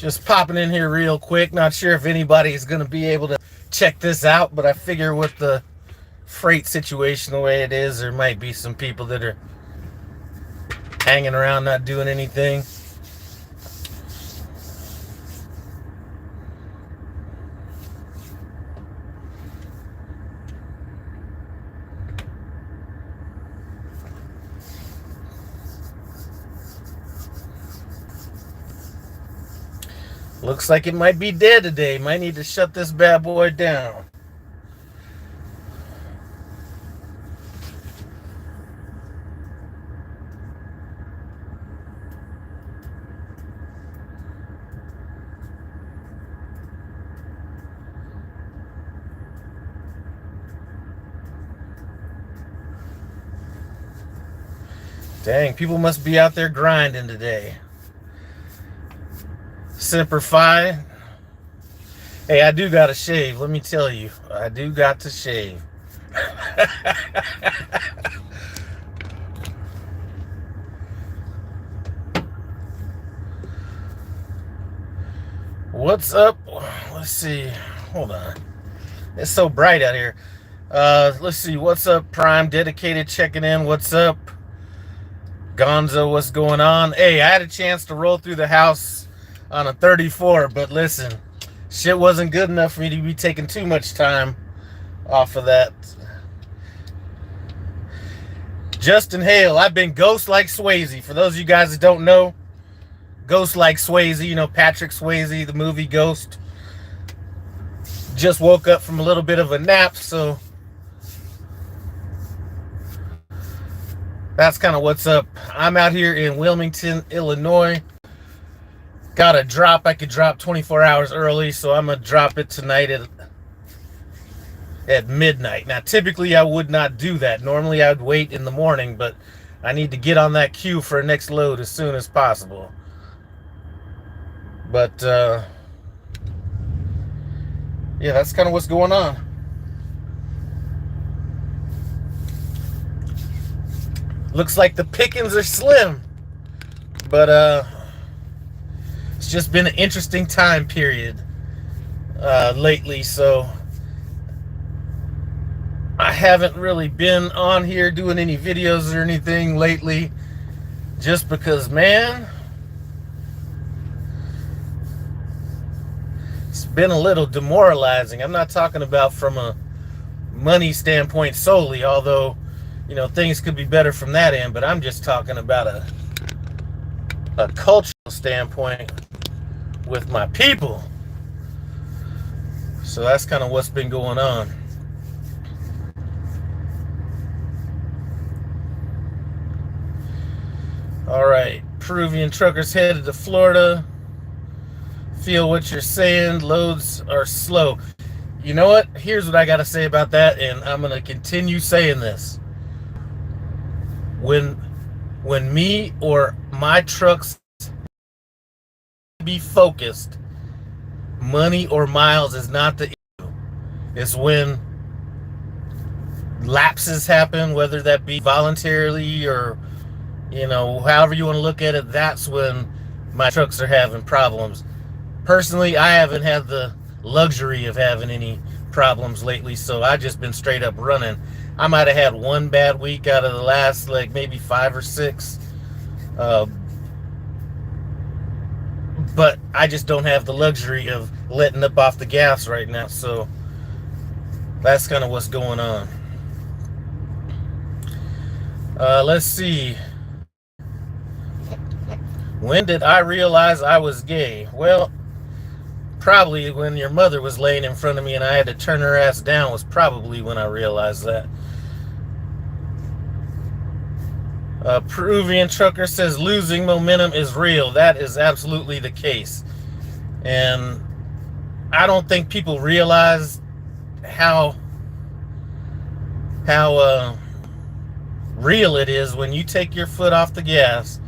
Just popping in here real quick. Not sure if anybody's going to be able to check this out, but I figure with the freight situation the way it is, there might be some people that are hanging around not doing anything. Looks like it might be dead today. Might need to shut this bad boy down. Dang, people must be out there grinding today. Semper Fi. Hey, I do got to shave. Let me tell you, I do got to shave. What's up? Let's see. Hold on. It's so bright out here. Let's see. What's up, Prime Dedicated checking in. What's up? Gonzo, what's going on? Hey, I had a chance to roll through the house on a 34, but listen, shit wasn't good enough for me to be taking too much time off of that. Justin Hale, I've been ghost like Swayze. For those of you guys that don't know, ghost like Swayze, you know Patrick Swayze, the movie Ghost. Just woke up from a little bit of a nap, so that's kind of what's up. I'm out here in Wilmington, Illinois. Got a drop. I could drop 24 hours early, so I'm going to drop it tonight at midnight. Now, typically, I would not do that. Normally, I would wait in the morning, but I need to get on that queue for a next load as soon as possible. But, yeah, that's kind of what's going on. Looks like the pickings are slim, but it's just been an interesting time period lately, so I haven't really been on here doing any videos or anything lately, just because, man, it's been a little demoralizing. I'm not talking about from a money standpoint solely, although, you know, things could be better from that end, but I'm just talking about a cultural standpoint with my people. So that's kind of what's been going on. All right, Peruvian truckers headed to Florida. Feel what you're saying. Loads are slow. You know what? Here's what I got to say about that, and I'm going to continue saying this. When me or my trucks be focused, money or miles is not the issue. It's when lapses happen, whether that be voluntarily or, you know, however you want to look at it, that's when my trucks are having problems. Personally, I haven't had the luxury of having any problems lately, so I've just been straight up running. I might have had one bad week out of the last, like, maybe 5 or 6. But I just don't have the luxury of letting up off the gas right now. So that's kind of what's going on. Let's see. When did I realize I was gay? Well, probably when your mother was laying in front of me and I had to turn her ass down was probably when I realized that. Peruvian trucker says losing momentum is real. That is absolutely the case. And I don't think people realize how real it is when you take your foot off the gas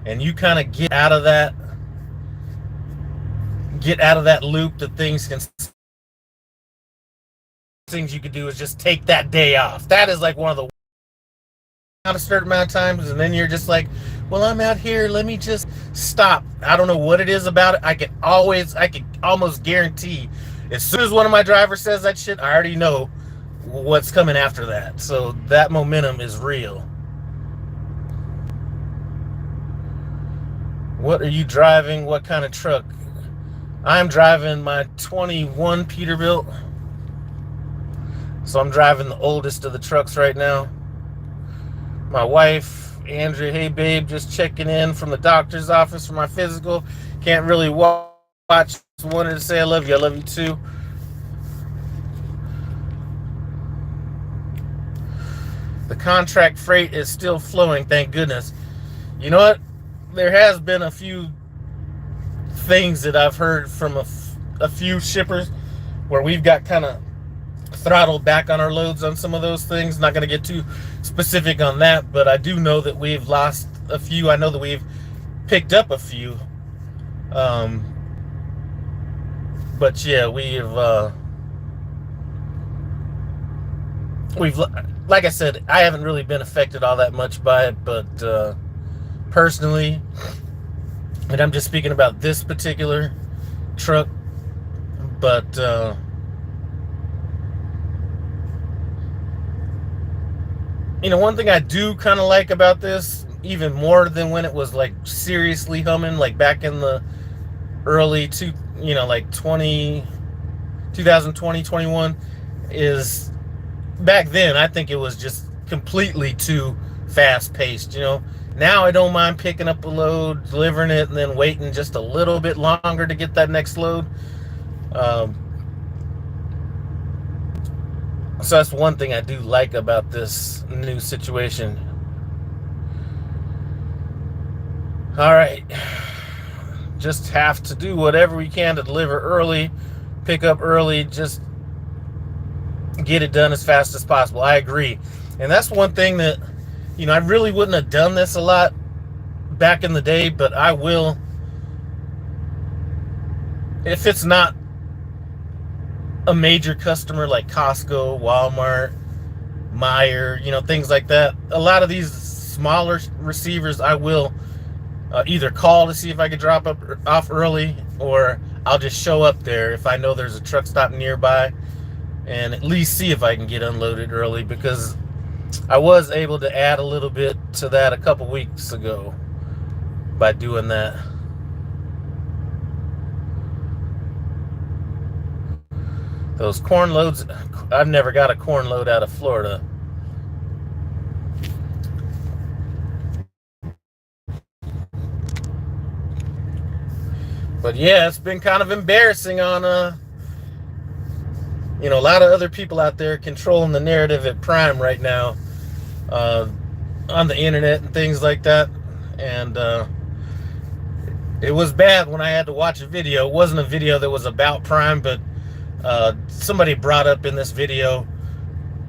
and you kind of get out of that loop that things you could do is just take that day off. That is like one of the a certain amount of times, and then you're just like, well, I'm out here, let me just stop. I don't know what it is about it. I can almost guarantee as soon as one of my drivers says that shit, I already know what's coming after that. So that momentum is real. What are you driving? What kind of truck? I'm driving my 21 Peterbilt. So I'm driving the oldest of the trucks right now. My wife, Andrea, hey babe, just checking in from the doctor's office for my physical. Can't really watch. Wanted to say I love you. I love you too. The contract freight is still flowing, thank goodness. You know what? There has been a few things that I've heard from a few shippers where we've got kind of throttled back on our loads on some of those things. Not going to get too specific on that, but I do know that we've lost a few. I know that we've picked up a few. But yeah, we've like I said, I haven't really been affected all that much by it, but personally, and I'm just speaking about this particular truck, but you know, one thing I do kind of like about this, even more than when it was like seriously humming, like back in the early like 2020, 21, is back then I think it was just completely too fast paced. Now I don't mind picking up a load, delivering it, and then waiting just a little bit longer to get that next load. So that's one thing I do like about this new situation. All right. Just have to do whatever we can to deliver early, pick up early, just get it done as fast as possible. I agree. And that's one thing that, I really wouldn't have done this a lot back in the day, but I will. If it's not a major customer like Costco, Walmart, Meijer, things like that, a lot of these smaller receivers, I will either call to see if I could drop off early, or I'll just show up there if I know there's a truck stop nearby and at least see if I can get unloaded early, because I was able to add a little bit to that a couple weeks ago by doing that. Those corn loads, I've never got a corn load out of Florida. But yeah, it's been kind of embarrassing on a lot of other people out there controlling the narrative at Prime right now, on the internet and things like that. And it was bad when I had to watch a video. It wasn't a video that was about Prime, but somebody brought up in this video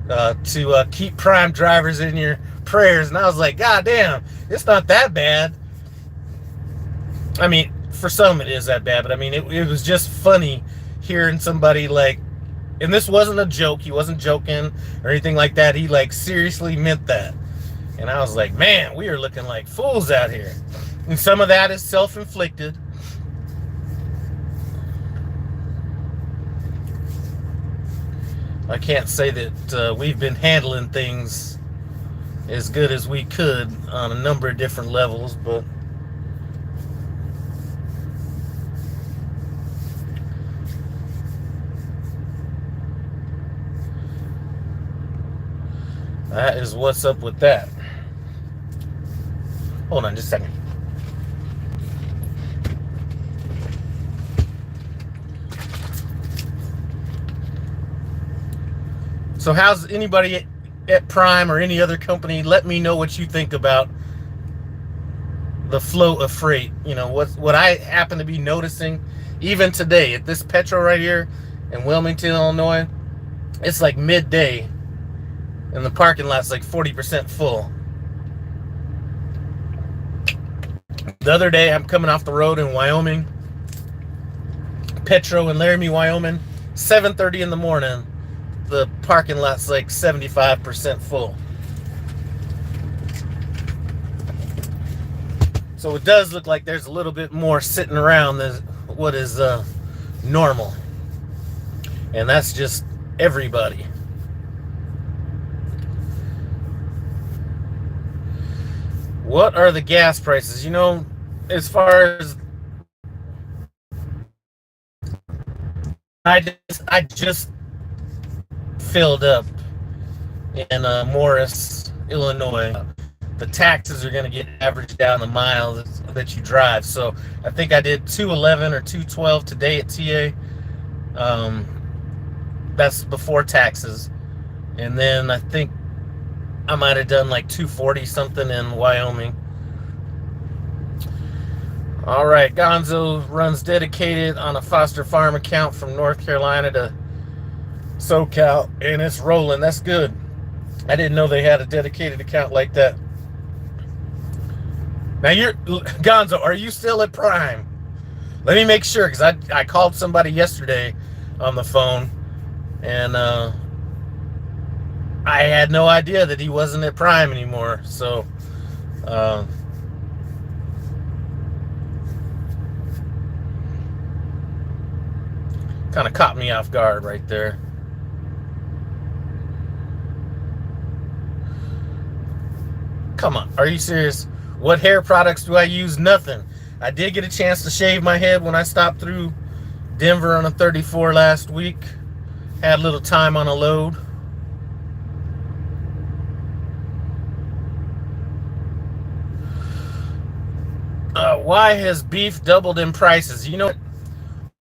to keep Prime drivers in your prayers, and I was like, God damn, it's not that bad. I mean, for some it is that bad, but I mean, it was just funny hearing somebody like, and this wasn't a joke, he wasn't joking or anything like that, he like seriously meant that. And I was like, man, we are looking like fools out here. And some of that is self-inflicted. I can't say that we've been handling things as good as we could on a number of different levels, but that is what's up with that. Hold on just a second. So how's anybody at Prime or any other company? Let me know what you think about the flow of freight. What I happen to be noticing even today at this Petro right here in Wilmington, Illinois, it's like midday and the parking lot's like 40% full. The other day I'm coming off the road in Wyoming, Petro in Laramie, Wyoming, 7:30 in the morning. The parking lot's like 75% full. So it does look like there's a little bit more sitting around than what is normal. And that's just everybody. What are the gas prices? You know, as far as I just filled up in Morris, Illinois. The taxes are going to get averaged down the miles that you drive. So I think I did 211 or 212 today at TA. That's before taxes. And then I think I might have done like 240 something in Wyoming. All right, Gonzo runs dedicated on a Foster Farm account from North Carolina to SoCal, and it's rolling. That's good. I didn't know they had a dedicated account like that. Now, Gonzo, are you still at Prime? Let me make sure, because I called somebody yesterday on the phone, and I had no idea that he wasn't at Prime anymore. So, kind of caught me off guard right there. Come on, are you serious? What hair products do I use? Nothing. I did get a chance to shave my head when I stopped through Denver on a 34 last week. Had a little time on a load. Why has beef doubled in prices? You know,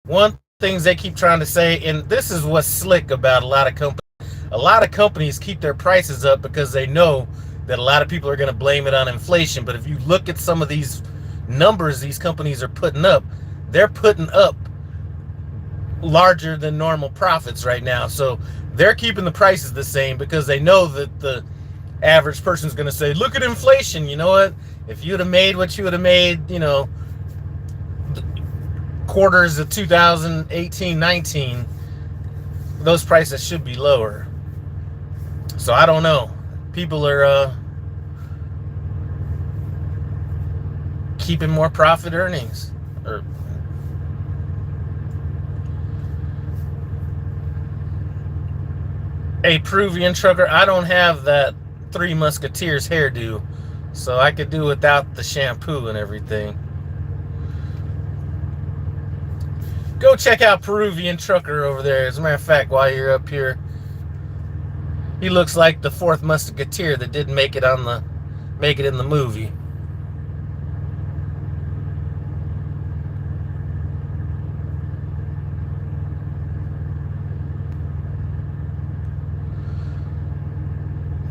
one things they keep trying to say, and this is what's slick about a lot of companies. A lot of companies keep their prices up because they know that a lot of people are going to blame it on inflation. But if you look at some of these numbers these companies are putting up, they're putting up larger than normal profits right now. So they're keeping the prices the same because they know that the average person's going to say, look at inflation. You know what? If you'd have made what you would have made, you know, quarters of 2018-19, those prices should be lower. So I don't know. People are keeping more profit earnings. A Peruvian trucker, I don't have that Three Musketeers hairdo, so I could do without the shampoo and everything. Go check out Peruvian trucker over there. As a matter of fact, while you're up here, he looks like the fourth musketeer that didn't make it in the movie.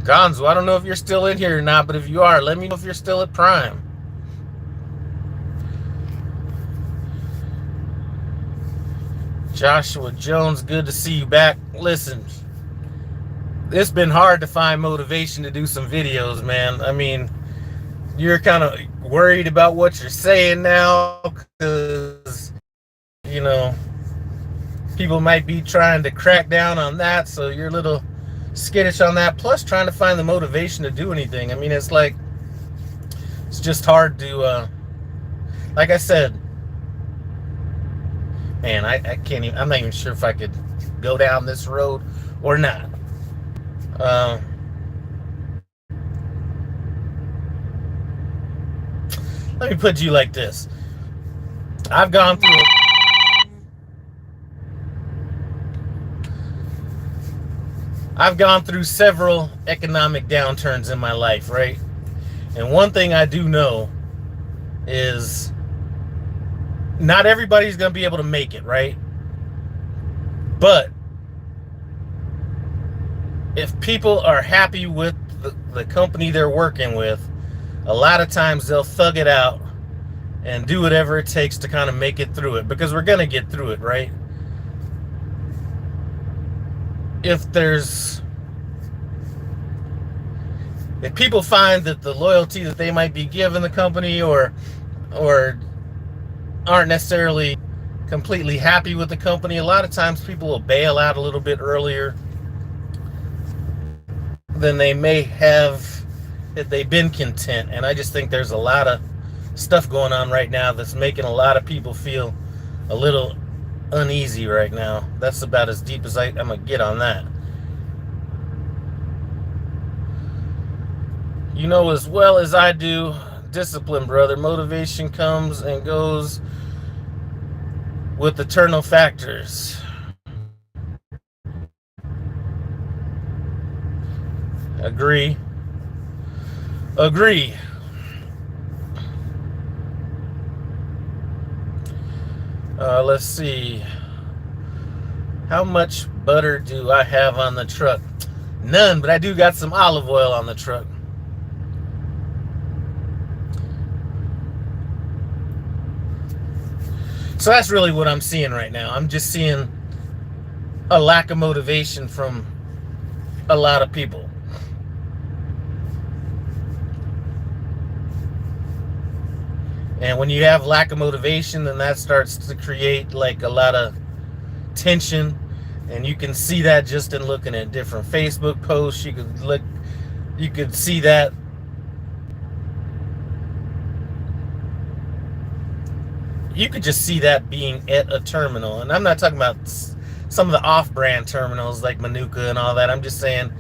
Gonzo, I don't know if you're still in here or not, but if you are, let me know if you're still at Prime. Joshua Jones, good to see you back. Listen, it's been hard to find motivation to do some videos, man. I mean, you're kind of worried about what you're saying now because, you know, people might be trying to crack down on that, so you're a little skittish on that, plus trying to find the motivation to do anything. I mean, it's just hard to, like I said, man, I can't even, I'm not even sure if I could go down this road or not. Let me put you like this. I've gone through several economic downturns in my life, right? And one thing I do know is not everybody's going to be able to make it, right? But if people are happy with the company they're working with, a lot of times they'll thug it out and do whatever it takes to kind of make it through it, because we're going to get through it, right? If people find that the loyalty that they might be giving the company or aren't necessarily completely happy with the company, a lot of times people will bail out a little bit earlier than they may have if they've been content. And I just think there's a lot of stuff going on right now that's making a lot of people feel a little uneasy right now. That's about as deep as I'm gonna get on that. You know as well as I do, discipline, brother. Motivation comes and goes with eternal factors. Agree. Let's see. How much butter do I have on the truck? None, but I do got some olive oil on the truck. So that's really what I'm seeing right now. I'm just seeing a lack of motivation from a lot of people. And when you have lack of motivation, then that starts to create like a lot of tension. And you can see that just in looking at different Facebook posts. You could see that. You could just see that being at a terminal. And I'm not talking about some of the off-brand terminals like Manuka and all that. I'm just saying,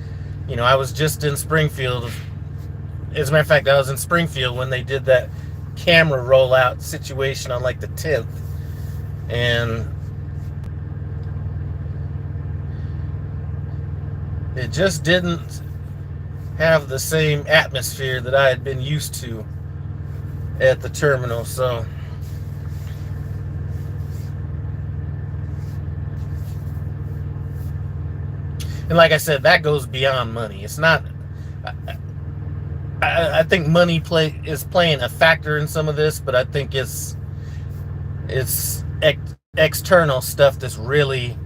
you know, I was just in Springfield. As a matter of fact, I was in Springfield when they did that camera rollout situation on like the 10th. And it just didn't have the same atmosphere that I had been used to at the terminal. So and like I said, that goes beyond money. It's not. I think money is playing a factor in some of this, but I think it's external stuff that's really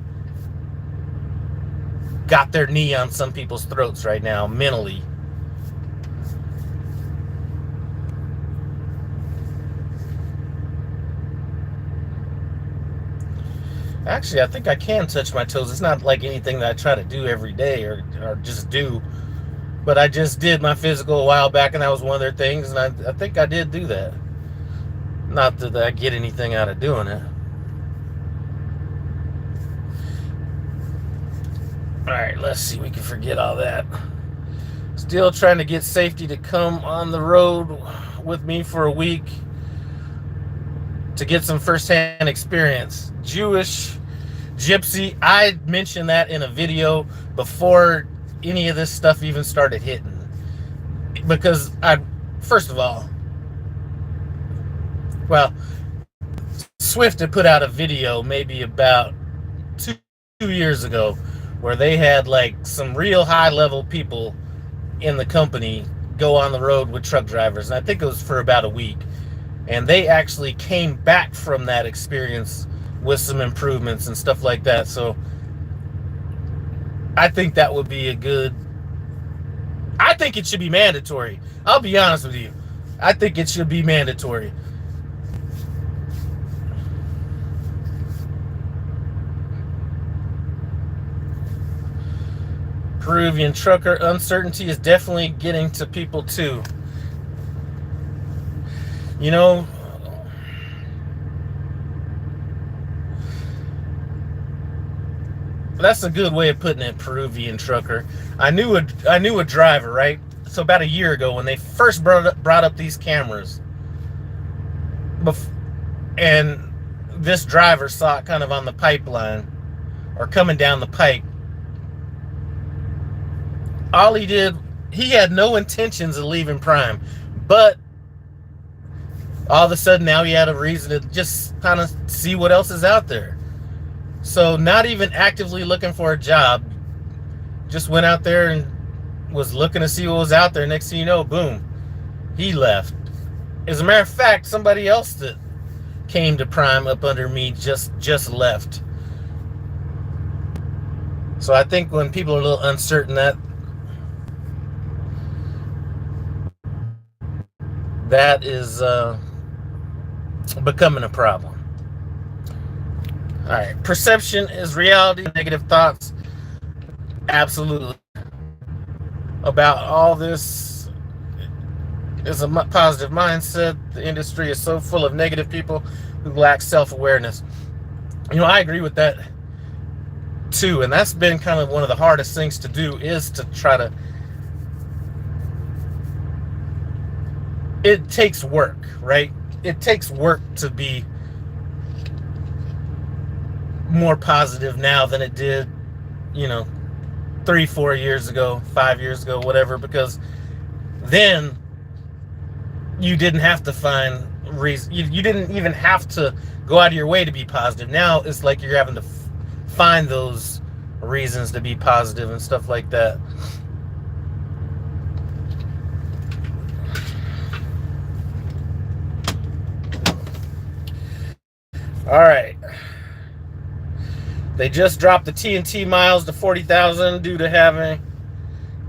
got their knee on some people's throats right now, mentally. Actually, I think I can touch my toes. It's not like anything that I try to do every day or just do. But I just did my physical a while back, and that was one of their things, and I think I did do that. Not that I get anything out of doing it. Alright, let's see. We can forget all that. Still trying to get safety to come on the road with me for a week to get some first-hand experience. Jewish, gypsy. I mentioned that in a video before any of this stuff even started hitting. Because first of all, well, Swift had put out a video maybe about two years ago where they had like some real high-level people in the company go on the road with truck drivers. And I think it was for about a week. And they actually came back from that experience with some improvements and stuff like that. So I think that would be I think it should be mandatory. I'll be honest with you. I think it should be mandatory. Peruvian trucker uncertainty is definitely getting to people too. You know, that's a good way of putting it, Peruvian trucker. I knew a driver, right? So about a year ago when they first brought up these cameras, and this driver saw it kind of on the pipeline or coming down the pipe. All he did, he had no intentions of leaving Prime, but all of a sudden now he had a reason to just kind of see what else is out there. So not even actively looking for a job, just went out there and was looking to see what was out there. Next thing you know, boom, he left. As a matter of fact, somebody else that came to Prime up under me just left. So I think when people are a little uncertain, that is becoming a problem. All right, perception is reality. Negative thoughts, absolutely. About all this is a positive mindset. The industry is so full of negative people who lack self-awareness. I agree with that too, and that's been kind of one of the hardest things to do, is to try to, it takes work, right? It takes work to be more positive now than it did, 3-4 years ago, 5 years ago, whatever, because then you didn't have to find reason. You didn't even have to go out of your way to be positive. Now it's like you're having to find those reasons to be positive and stuff like that. All right. They just dropped the T&T miles to 40,000 due to having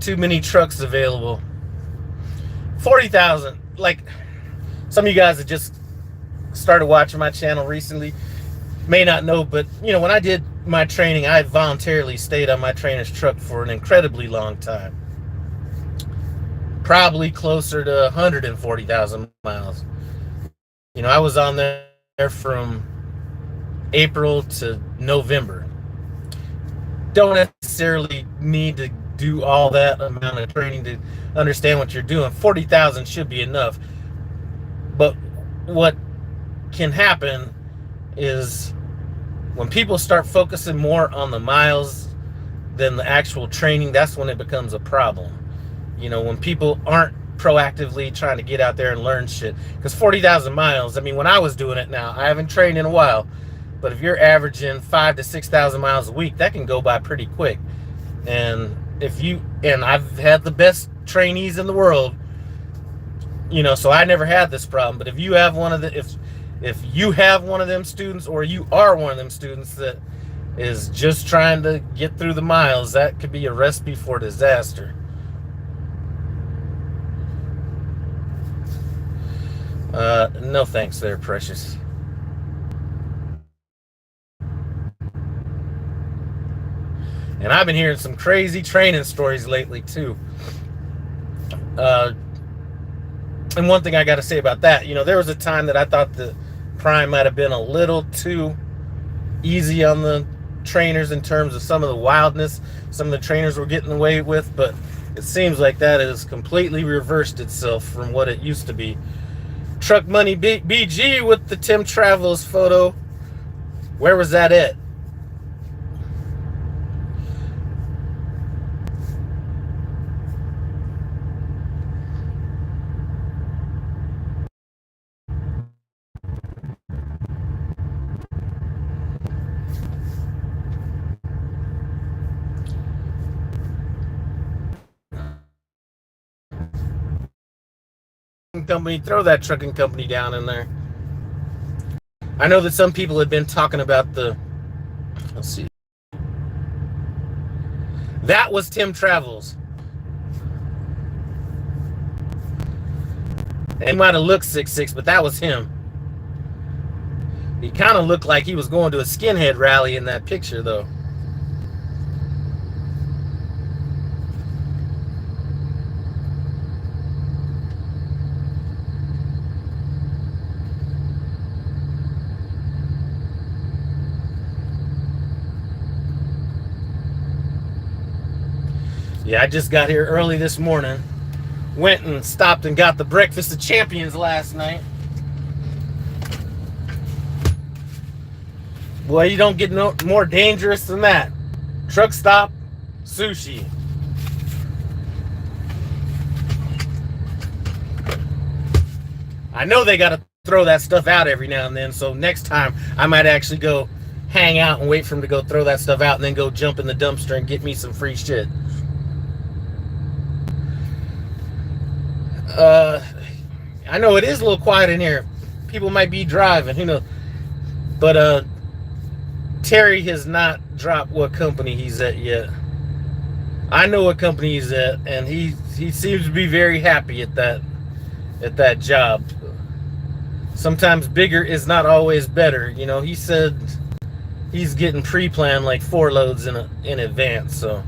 too many trucks available. 40,000. Like, some of you guys that just started watching my channel recently may not know, but when I did my training, I voluntarily stayed on my trainer's truck for an incredibly long time. Probably closer to 140,000 miles. I was on there from April to November. Don't necessarily need to do all that amount of training to understand what you're doing. 40,000 should be enough. But what can happen is when people start focusing more on the miles than the actual training, that's when it becomes a problem. When people aren't proactively trying to get out there and learn shit. Because 40,000 miles, when I was doing it now, I haven't trained in a while, but if you're averaging 5,000 to 6,000 miles a week, that can go by pretty quick. And I've had the best trainees in the world, so I never had this problem. But if you have one of them students, or you are one of them students that is just trying to get through the miles, that could be a recipe for disaster. No thanks there, precious. And I've been hearing some crazy training stories lately too. And one thing I got to say about that, there was a time that I thought the Prime might have been a little too easy on the trainers in terms of some of the wildness some of the trainers were getting away with, but it seems like that has completely reversed itself from what it used to be. Truck Money BG with the Tim Travels photo. Where was that at? Company, throw that trucking company down in there. I know that some people had been talking about let's see. That was Tim Travels. And he might have looked 6'6", but that was him. He kind of looked like he was going to a skinhead rally in that picture, though. Yeah, I just got here early this morning. Went and stopped and got the Breakfast of Champions last night. Boy, you don't get no more dangerous than that. Truck stop, sushi. I know they got to throw that stuff out every now and then, so next time I might actually go hang out and wait for them to go throw that stuff out and then go jump in the dumpster and get me some free shit. I know it is a little quiet in here. People might be driving, who knows. But Terry has not dropped what company he's at yet. I know what company he's at, and he seems to be very happy at that job. Sometimes bigger is not always better. He said he's getting pre-planned like 4 loads in advance. So,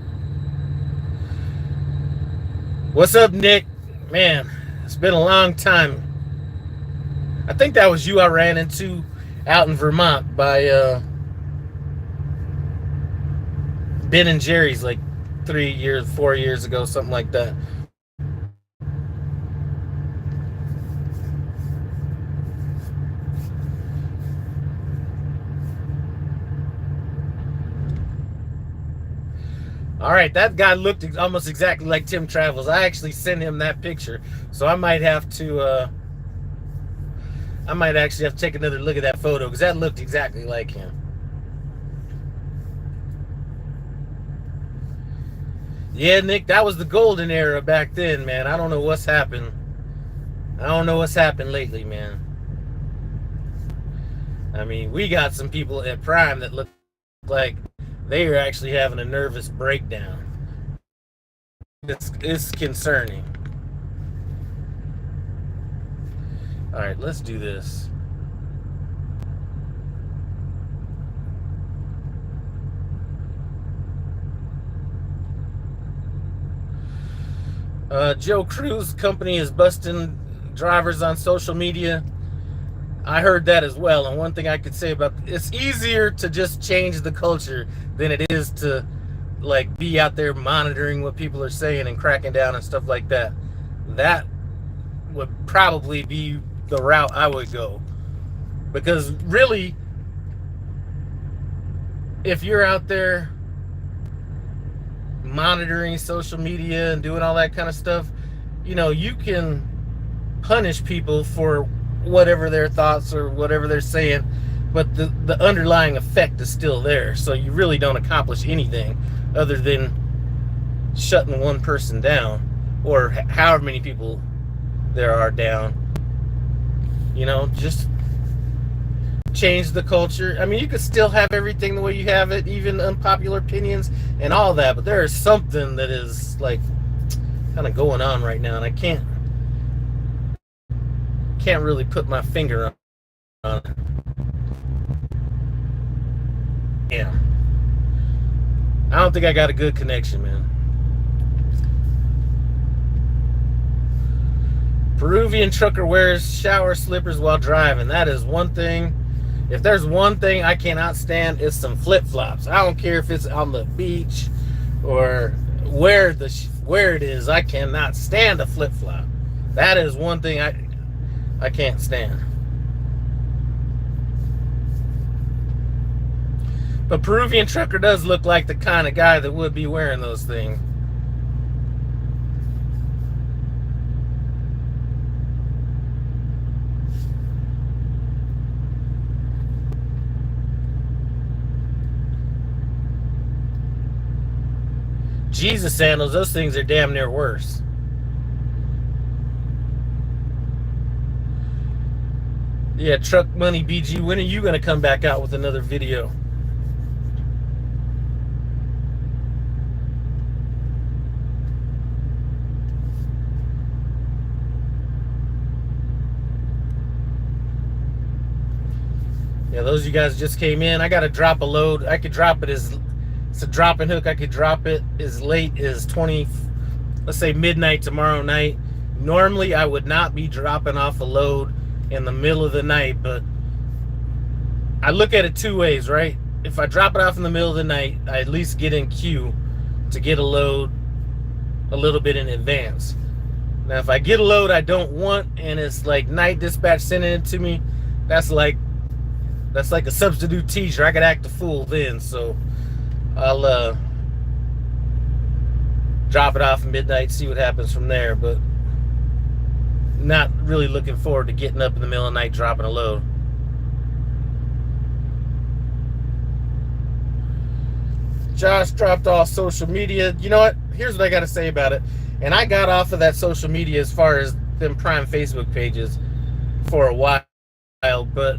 what's up, Nick? Man, It's been a long time. I think that was you I ran into out in Vermont by Ben and Jerry's like 4 years ago, something like that. All right, that guy looked almost exactly like Tim Travels. I actually sent him that picture, so I might have to. I might actually have to take another look at that photo because that looked exactly like him. Yeah, Nick, that was the golden era back then, man. I don't know what's happened. I don't know what's happened lately, man. I mean, we got some people at Prime that look like they are actually having a nervous breakdown. It's concerning. All right, let's do this. Joe Cruz company is busting drivers on social media. I heard that as well, and one thing I could say about it's easier to just change the culture than it is to like be out there monitoring what people are saying and cracking down and stuff like that. That would probably be the route I would go, because really, if you're out there monitoring social media and doing all that kind of stuff, you know, you can punish people for whatever their thoughts or whatever they're saying, but the underlying effect is still there. So you really don't accomplish anything other than shutting one person down, or however many people there are down. You know, just change the culture. I mean, you could still have everything the way you have it, even unpopular opinions and all that, but there is something that is like kind of going on right now, and I can't really put my finger on it. Yeah, I don't think I got a good connection, man. Peruvian trucker wears shower slippers while driving. That is one thing. If there's one thing I cannot stand, it's some flip-flops. I don't care if it's on the beach or where it is. I cannot stand a flip-flop. That is one thing I can't stand. But Peruvian trucker does look like the kind of guy that would be wearing those things. Jesus sandals, those things are damn near worse. Yeah, Truck Money BG, when are you going to come back out with another video? Yeah, those of you guys just came in. I got to drop a load. I could drop it as... It's a drop and hook. I could drop it as late as let's say midnight tomorrow night. Normally, I would not be dropping off a load in the middle of the night, but I look at it two ways, right? If I drop it off in the middle of the night, I at least get in queue to get a load a little bit in advance. Now, if I get a load I don't want and it's like night dispatch sending it to me, that's like a substitute teacher. I could act a fool then, so I'll drop it off at midnight, see what happens from there, but not really looking forward to getting up in the middle of the night dropping a load. Josh dropped off social media. You know what? Here's what I got to say about it. And I got off of that social media as far as them Prime Facebook pages for a while, but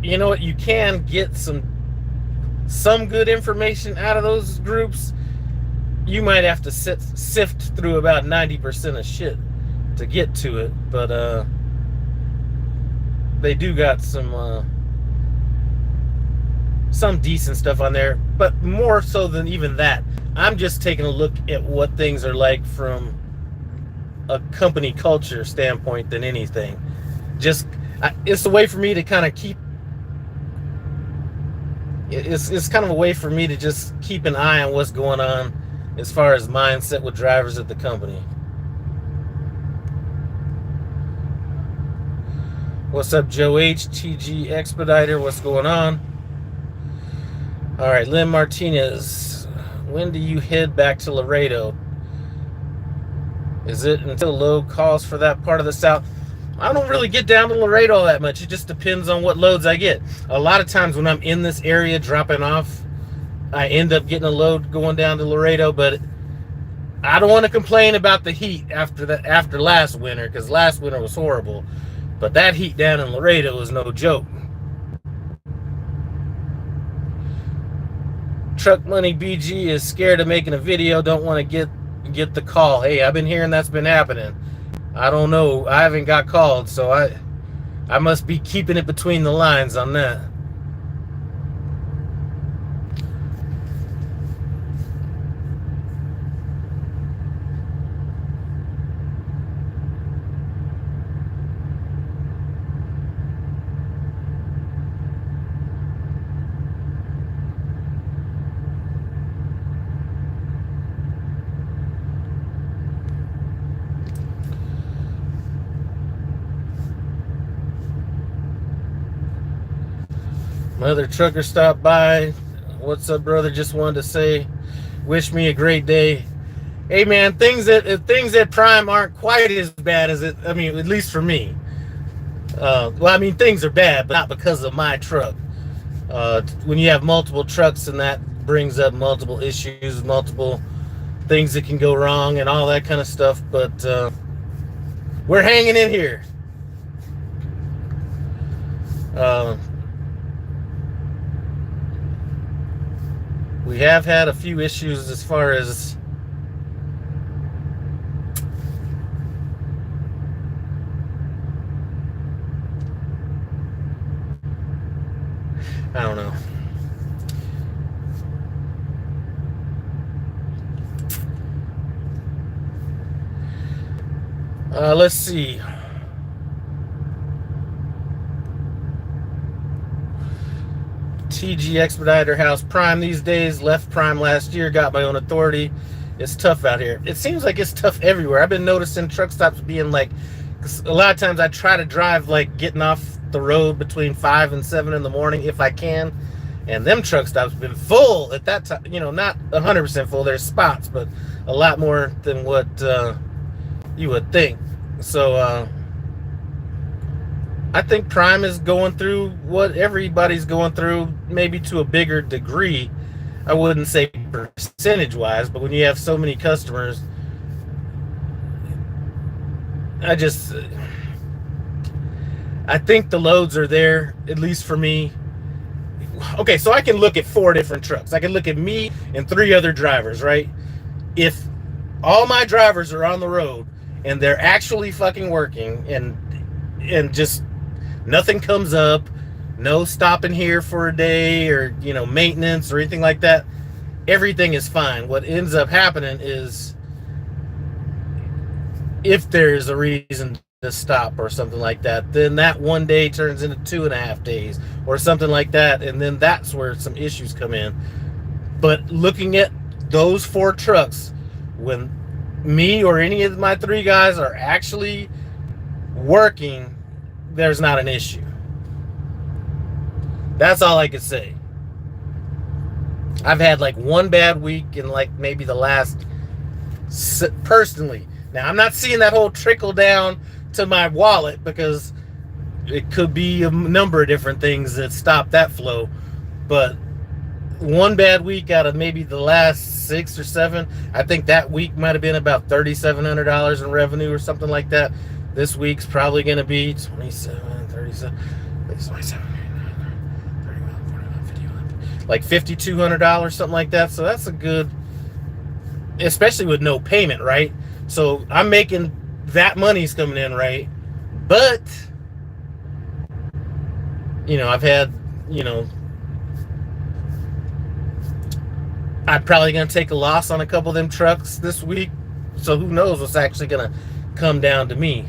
you know what? You can get some good information out of those groups. You might have to sift through about 90% of shit to get to it, but some decent stuff on there, but more so than even that, I'm just taking a look at what things are like from a company culture standpoint than anything. Just it's a way for me to kind of keep. It's kind of a way for me to just keep an eye on what's going on as far as mindset with drivers at the company. What's up, Joe H, TG Expediter? What's going on? All right, Lynn Martinez. When do you head back to Laredo? Is it until load calls for that part of the South? I don't really get down to Laredo that much. It just depends on what loads I get. A lot of times when I'm in this area dropping off, I end up getting a load going down to Laredo, but I don't want to complain about the heat after last winter, because last winter was horrible. But that heat down in Laredo is no joke. Truck Money BG is scared of making a video, don't want to get the call. Hey, I've been hearing that's been happening. I don't know. I haven't got called, so I must be keeping it between the lines on that. Another trucker stopped by. What's up, brother? Just wanted to say, wish me a great day. Hey, man, things at Prime aren't quite as bad as it. I mean, at least for me. Well, I mean, things are bad, but not because of my truck. When you have multiple trucks, and that brings up multiple issues, multiple things that can go wrong, and all that kind of stuff. But we're hanging in here. We have had a few issues as far as I don't know. Let's see. TG Expediter House Prime these days. Left Prime last year. Got my own authority. It's tough out here. It seems like it's tough everywhere. I've been noticing truck stops being like, a lot of times I try to drive like getting off the road between 5 and 7 in the morning if I can, and them truck stops have been full at that time. You know, not 100% full. There's spots, but a lot more than what you would think. So I think Prime is going through what everybody's going through, maybe to a bigger degree. I wouldn't say percentage-wise, but when you have so many customers, I think the loads are there, at least for me. Okay, so I can look at 4 different trucks. I can look at me and 3 other drivers, right? If all my drivers are on the road and they're actually fucking working and just nothing comes up, no stopping here for a day or, you know, maintenance or anything like that, everything is fine. What ends up happening is if there's a reason to stop or something like that, then that one day turns into 2.5 days or something like that, and then that's where some issues come in. But looking at those 4 trucks, when me or any of my 3 guys are actually working, there's not an issue. That's all I could say. I've had like 1 bad week in like maybe the last, personally. Now, I'm not seeing that whole trickle down to my wallet, because it could be a number of different things that stop that flow. But 1 bad week out of maybe the last 6 or 7, I think that week might have been about $3,700 in revenue or something like that. This week's probably going to be 27, 37, 27, 31, 41, 51, like $5,200, something like that. So that's a good, especially with no payment, right? So I'm making that money's coming in, right? But, you know, I've had, you know, I'm probably going to take a loss on a couple of them trucks this week. So who knows what's actually going to come down to me.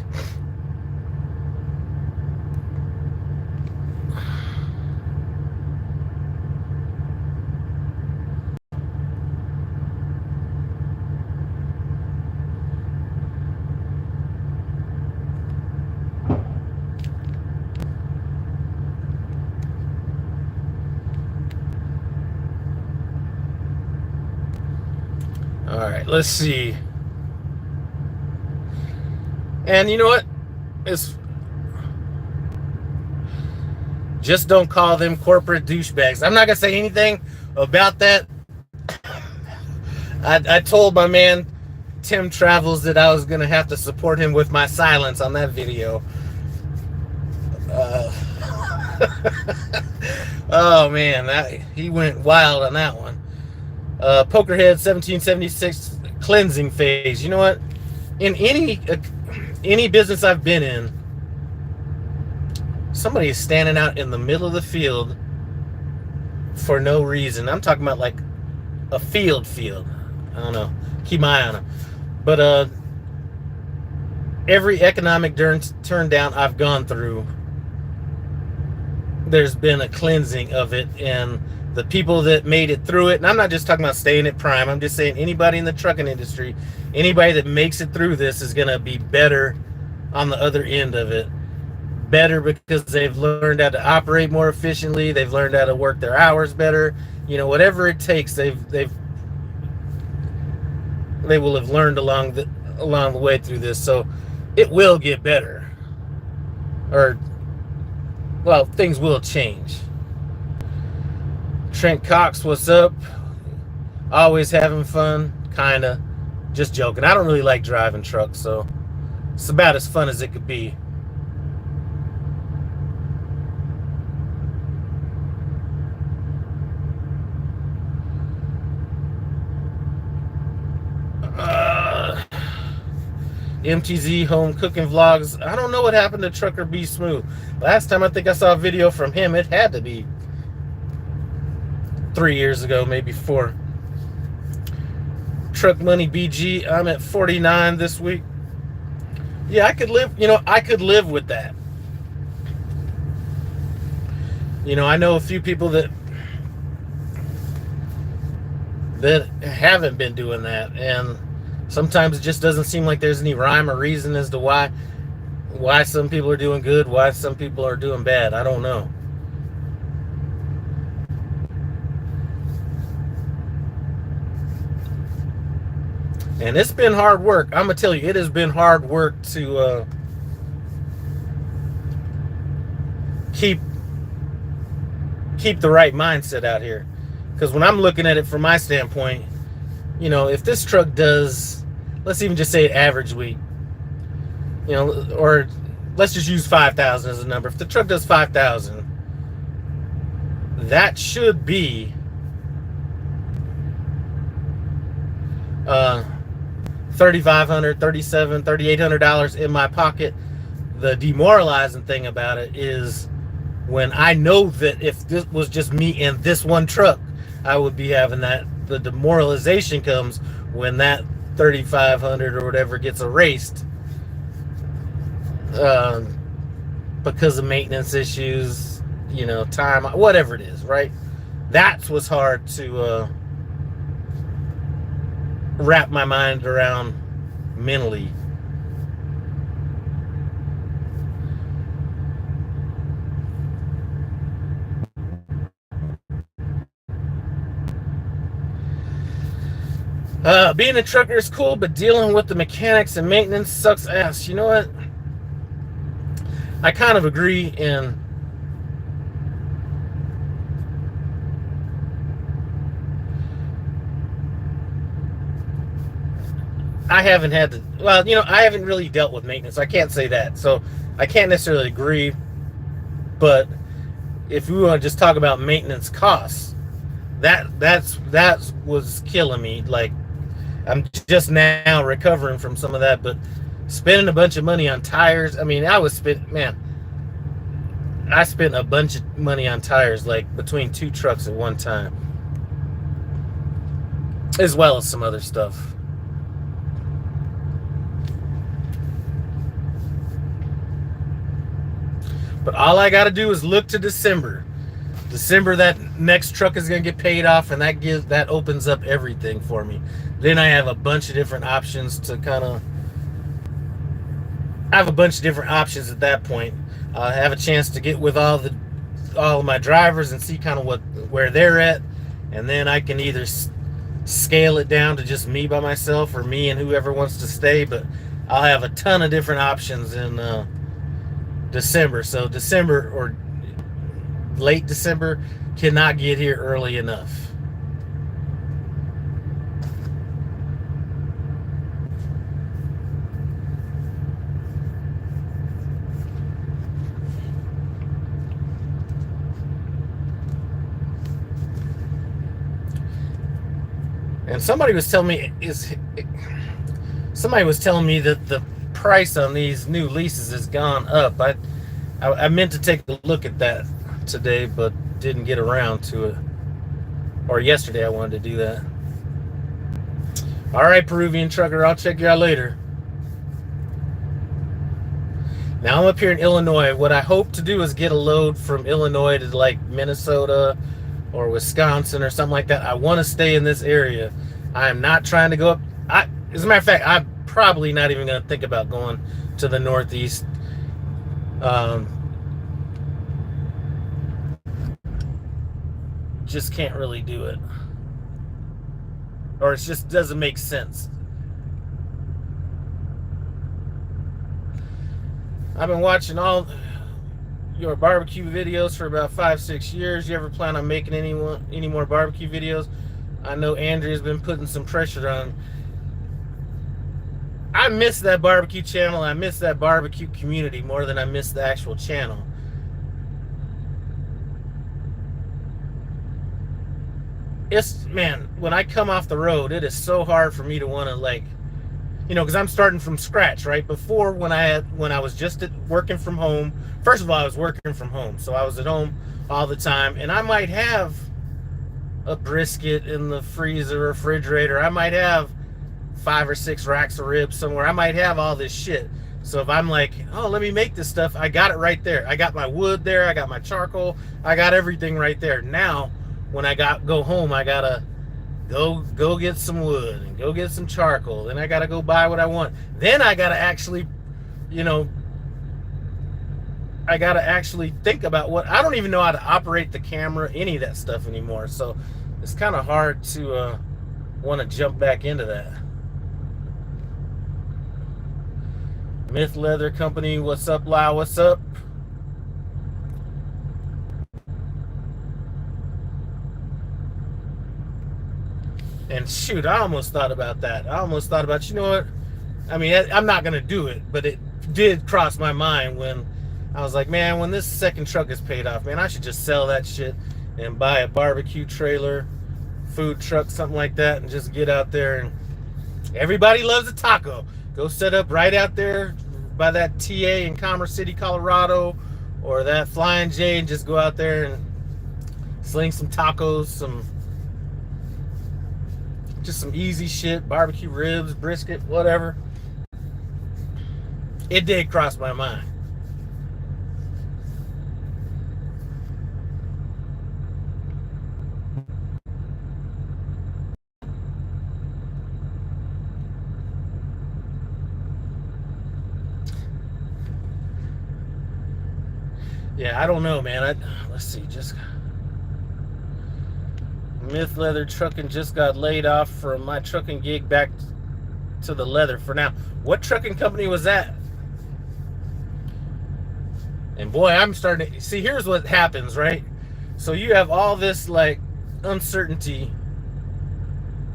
All right, let's see. And you know what? It's just don't call them corporate douchebags. I'm not gonna say anything about that. I told my man Tim Travels that I was gonna have to support him with my silence on that video. Oh man, he went wild on that one. Pokerhead 1776 cleansing phase. You know what? In any business I've been in, somebody is standing out in the middle of the field for no reason. I'm talking about like a field. I don't know. Keep my eye on them. But every economic turn down I've gone through, there's been a cleansing of it, and the people that made it through it, and I'm not just talking about staying at Prime, I'm just saying anybody in the trucking industry, anybody that makes it through this is going to be better on the other end of it. Better because they've learned how to operate more efficiently, they've learned how to work their hours better, you know, whatever it takes, they will have learned along the way through this. So it will get better, or well, things will change. Trent Cox, what's up? Always having fun, kinda. Just joking. I don't really like driving trucks, so it's about as fun as it could be. MTZ home cooking vlogs. I don't know what happened to Trucker Be Smooth. Last time I think I saw a video from him, it had to be 3 years ago, maybe 4. Truck Money BG, I'm at 49 this week. Yeah, I could live with that. You know, I know a few people that haven't been doing that, and sometimes it just doesn't seem like there's any rhyme or reason as to why some people are doing good, why some people are doing bad. I don't know. And it's been hard work. I'm gonna tell you, it has been hard work to keep the right mindset out here. Because when I'm looking at it from my standpoint, you know, if this truck does, let's even just say average week, you know, or let's just use 5,000 as a number. If the truck does 5,000, that should be $3,500, $3,700, $3,800 in my pocket. The demoralizing thing about it is when I know that if this was just me and this one truck, I would be having that. The demoralization comes when that 3,500 or whatever gets erased because of maintenance issues, you know, time, whatever it is, right? That's what's hard to wrap my mind around mentally. Being a trucker is cool, but dealing with the mechanics and maintenance sucks ass. You know what? I kind of agree, and I haven't had to, well, you know, I haven't really dealt with maintenance. I can't say that. So I can't necessarily agree, but if we want to just talk about maintenance costs, that was killing me. Like, I'm just now recovering from some of that, but spending a bunch of money on tires. I mean, I spent a bunch of money on tires, like between 2 trucks at one time. as well as some other stuff. But all I got to do is look to December. December, that next truck is going to get paid off, and that opens up everything for me. Then I have a bunch of different options to I have a bunch of different options at that point. I have a chance to get with all of my drivers and see kind of where they're at, and then I can either scale it down to just me by myself or me and whoever wants to stay. But I'll have a ton of different options in December. So December or late December cannot get here early enough. And somebody was telling me that the price on these new leases has gone up. I meant to take a look at that today, but didn't get around to it. Or yesterday I wanted to do that. All right, Peruvian trucker, I'll check you out later. Now I'm up here in Illinois. What I hope to do is get a load from Illinois to like Minnesota or Wisconsin or something like that. I want to stay in this area. I am not trying to go up. As a matter of fact, I'm probably not even going to think about going to the Northeast. Just can't really do it. Or it just doesn't make sense. I've been watching all your barbecue videos for about 5-6 years. You ever plan on making any more barbecue videos? I know Andrea's been putting some pressure on. I miss that barbecue channel. I miss that barbecue community more than I miss the actual channel. Man, when I come off the road, it is so hard for me to want to, like, because I'm starting from scratch, right? Before, when I was just working from home, first of all, I was working from home, so I was at home all the time, and I might have a brisket in the freezer, refrigerator. I might have 5 or 6 racks of ribs somewhere. I might have all this shit. So if I'm like, oh, let me make this stuff, I got it right there. I got my wood there. I got my charcoal. I got everything right there. Now, when I go home, I gotta go get some wood and go get some charcoal. Then I gotta go buy what I want. Then I gotta actually, I gotta actually think about I don't even know how to operate the camera, any of that stuff anymore. So it's kind of hard to want to jump back into that. Myth Leather Company, what's up, Lau? What's up? And shoot, I almost thought about that. I almost thought about, you know what? I mean, I'm not going to do it, but it did cross my mind when I was like, man, when this second truck is paid off, man, I should just sell that shit and buy a barbecue trailer, food truck, something like that, and just get out there. And everybody loves a taco. Go set up right out there by that TA in Commerce City, Colorado, or that Flying J, and just go out there and sling some tacos, just some easy shit, barbecue ribs, brisket, whatever. It did cross my mind. Yeah, I don't know, man. Let's see, just Myth Leather Trucking just got laid off from my trucking gig, back to the leather for now. What trucking company was that? And boy, I'm starting to see, here's what happens, right? So you have all this like uncertainty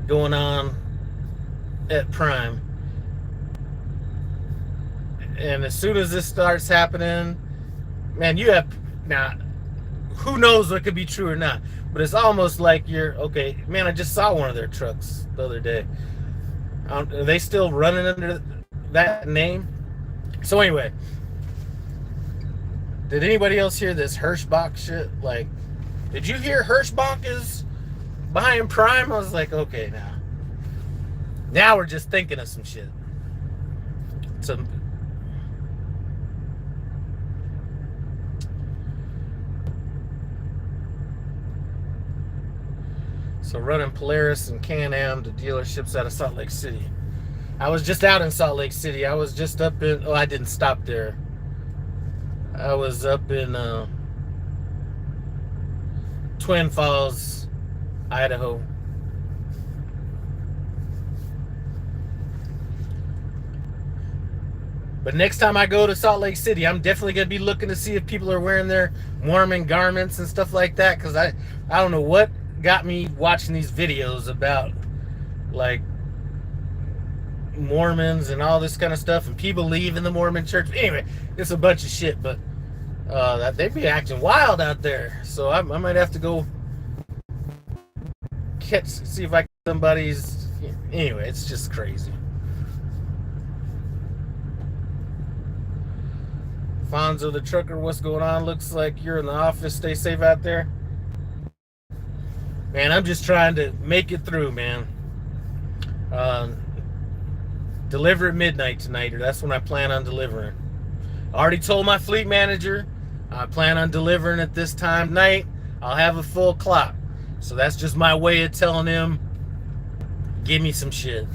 going on at Prime. And as soon as this starts happening, man, you have, now, who knows what could be true or not, but it's almost like you're, okay, man, I just saw one of their trucks the other day. Are they still running under that name? So anyway, did anybody else hear this Hirschbach shit? Like, did you hear Hirschbach is buying Prime? I was like, okay, now. Now we're just thinking of some shit. So running Polaris and Can-Am to dealerships out of Salt Lake City. I was just out in Salt Lake City. I was just up in, I didn't stop there. I was up in Twin Falls, Idaho. But next time I go to Salt Lake City, I'm definitely going to be looking to see if people are wearing their Mormon garments and stuff like that. Because I don't know what got me watching these videos about, like, Mormons and all this kind of stuff. And people leaving the Mormon church. Anyway, it's a bunch of shit. But they be acting wild out there. So I might have to go see if I can somebody's. Anyway, it's just crazy. Fonzo the trucker, what's going on? Looks like you're in the office. Stay safe out there. Man, I'm just trying to make it through, man. Deliver at midnight tonight, or that's when I plan on delivering. I already told my fleet manager I plan on delivering at this time tonight. I'll have a full clock. So that's just my way of telling him, give me some shit.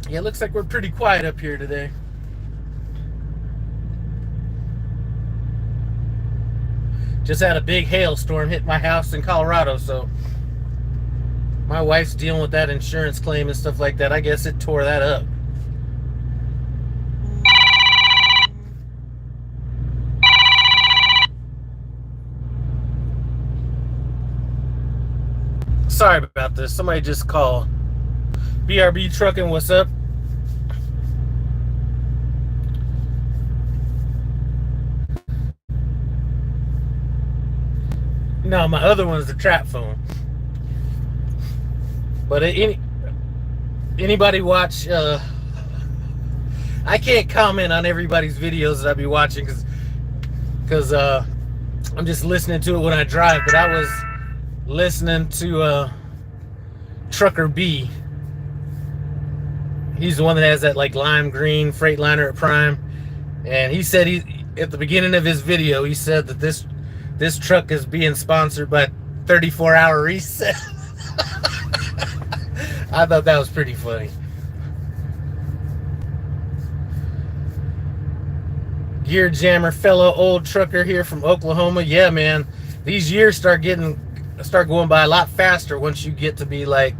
Yeah, it looks like we're pretty quiet up here today. Just had a big hailstorm hit my house in Colorado, so my wife's dealing with that insurance claim and stuff like that. I guess it tore that up. Sorry about this. Somebody just called. BRB Trucking, what's up? No, my other one's the trap phone. But anybody watch? I can't comment on everybody's videos that I be watching because I'm just listening to it when I drive. But I was listening to Trucker B. He's the one that has that like lime green Freightliner at Prime, and he said at the beginning of his video he said that this truck is being sponsored by 34-hour reset. I thought that was pretty funny. Gear Jammer, fellow old trucker here from Oklahoma. Yeah, man, these years start going by a lot faster once you get to be like,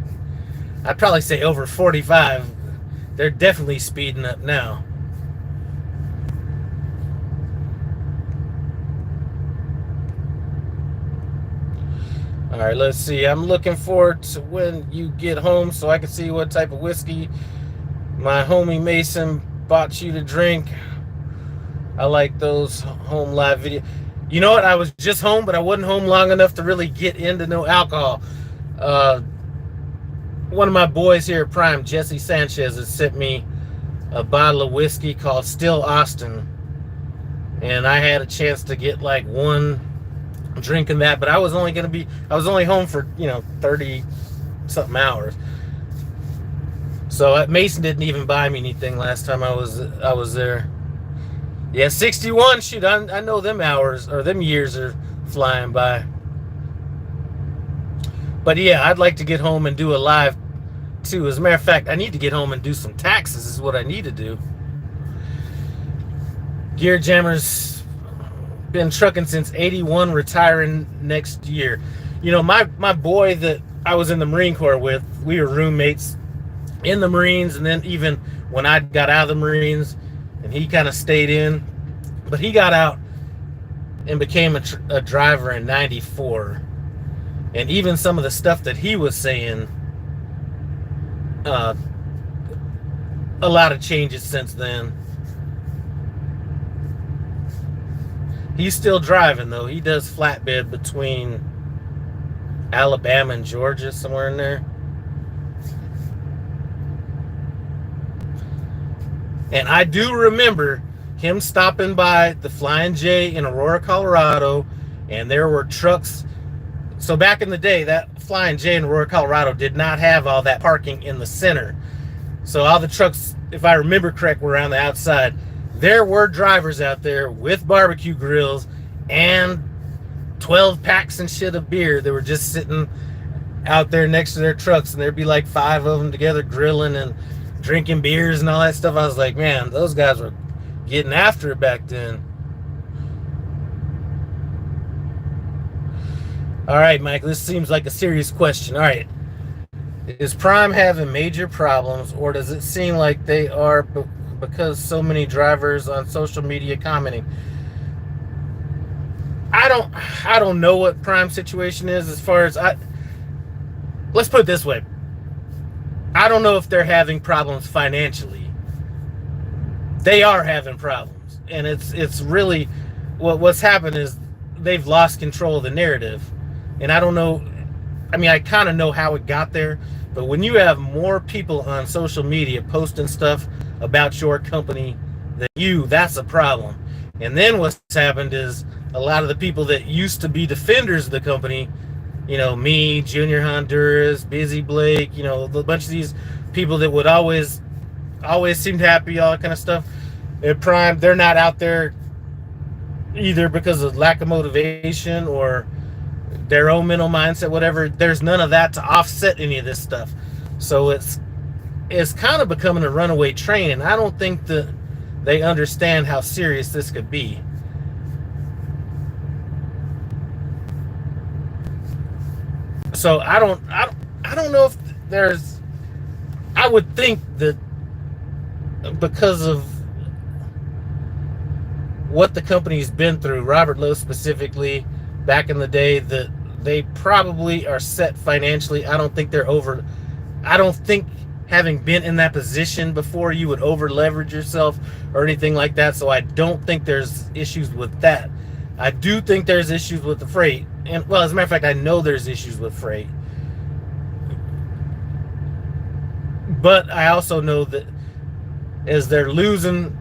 I'd probably say over 45. They're definitely speeding up now. All right, let's see. I'm looking forward to when you get home so I can see what type of whiskey my homie Mason bought you to drink. I like those home live videos. You know what? I was just home, but I wasn't home long enough to really get into no alcohol. One of my boys here at Prime, Jesse Sanchez, has sent me a bottle of whiskey called Still Austin, and I had a chance to get like one drink in that, but I was only home for 30 something hours. So Mason didn't even buy me anything last time I was there. Yeah, 61. Shoot, I know them hours or them years are flying by. But yeah, I'd like to get home and do a live too. As a matter of fact, I need to get home and do some taxes is what I need to do. Gear Jammer's been trucking since 81, retiring next year. You know, my boy that I was in the Marine Corps with, we were roommates in the Marines, and then even when I got out of the Marines, and he kind of stayed in, but he got out and became a driver in 94. And even some of the stuff that he was saying, a lot of changes since then. He's still driving though. He does flatbed between Alabama and Georgia, somewhere in there. And I do remember him stopping by the Flying J in Aurora, Colorado, and there were trucks. So back in the day, that Flying J in Aurora, Colorado did not have all that parking in the center. So all the trucks, if I remember correct, were around the outside. There were drivers out there with barbecue grills and 12 packs and shit of beer that were just sitting out there next to their trucks, and there'd be like 5 of them together grilling and drinking beers and all that stuff. I was like, man, those guys were getting after it back then. All right, Mike, this seems like a serious question. All right. Is Prime having major problems, or does it seem like they are because so many drivers on social media commenting? I don't know what Prime situation is as far as let's put it this way. I don't know if they're having problems financially. They are having problems, and it's really what's happened is they've lost control of the narrative. And I don't know, I mean, I kind of know how it got there, but when you have more people on social media posting stuff about your company than you, that's a problem. And then what's happened is a lot of the people that used to be defenders of the company, you know, me, Junior Honduras, Busy Blake, you know, a bunch of these people that would always seemed happy, all that kind of stuff. At Prime, they're not out there either because of lack of motivation or their own mental mindset, whatever. There's none of that to offset any of this stuff. So it's kind of becoming a runaway train, and I don't think that they understand how serious this could be. So I don't know if there's, I would think that because of what the company's been through, Robert Lowe specifically, back in the day, that they probably are set financially. I don't think having been in that position before, you would over leverage yourself or anything like that. So I don't think there's issues with that. I do think there's issues with the freight. And well, as a matter of fact, I know there's issues with freight. But I also know that as they're losing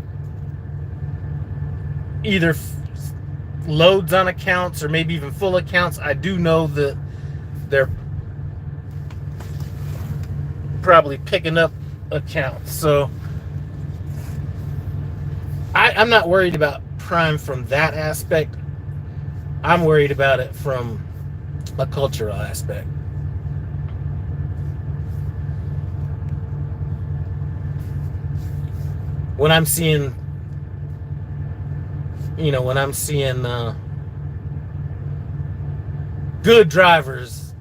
either loads on accounts or maybe even full accounts, I do know that they're probably picking up accounts. So I'm not worried about Prime from that aspect. I'm worried about it from a cultural aspect. When I'm seeing, you know, good drivers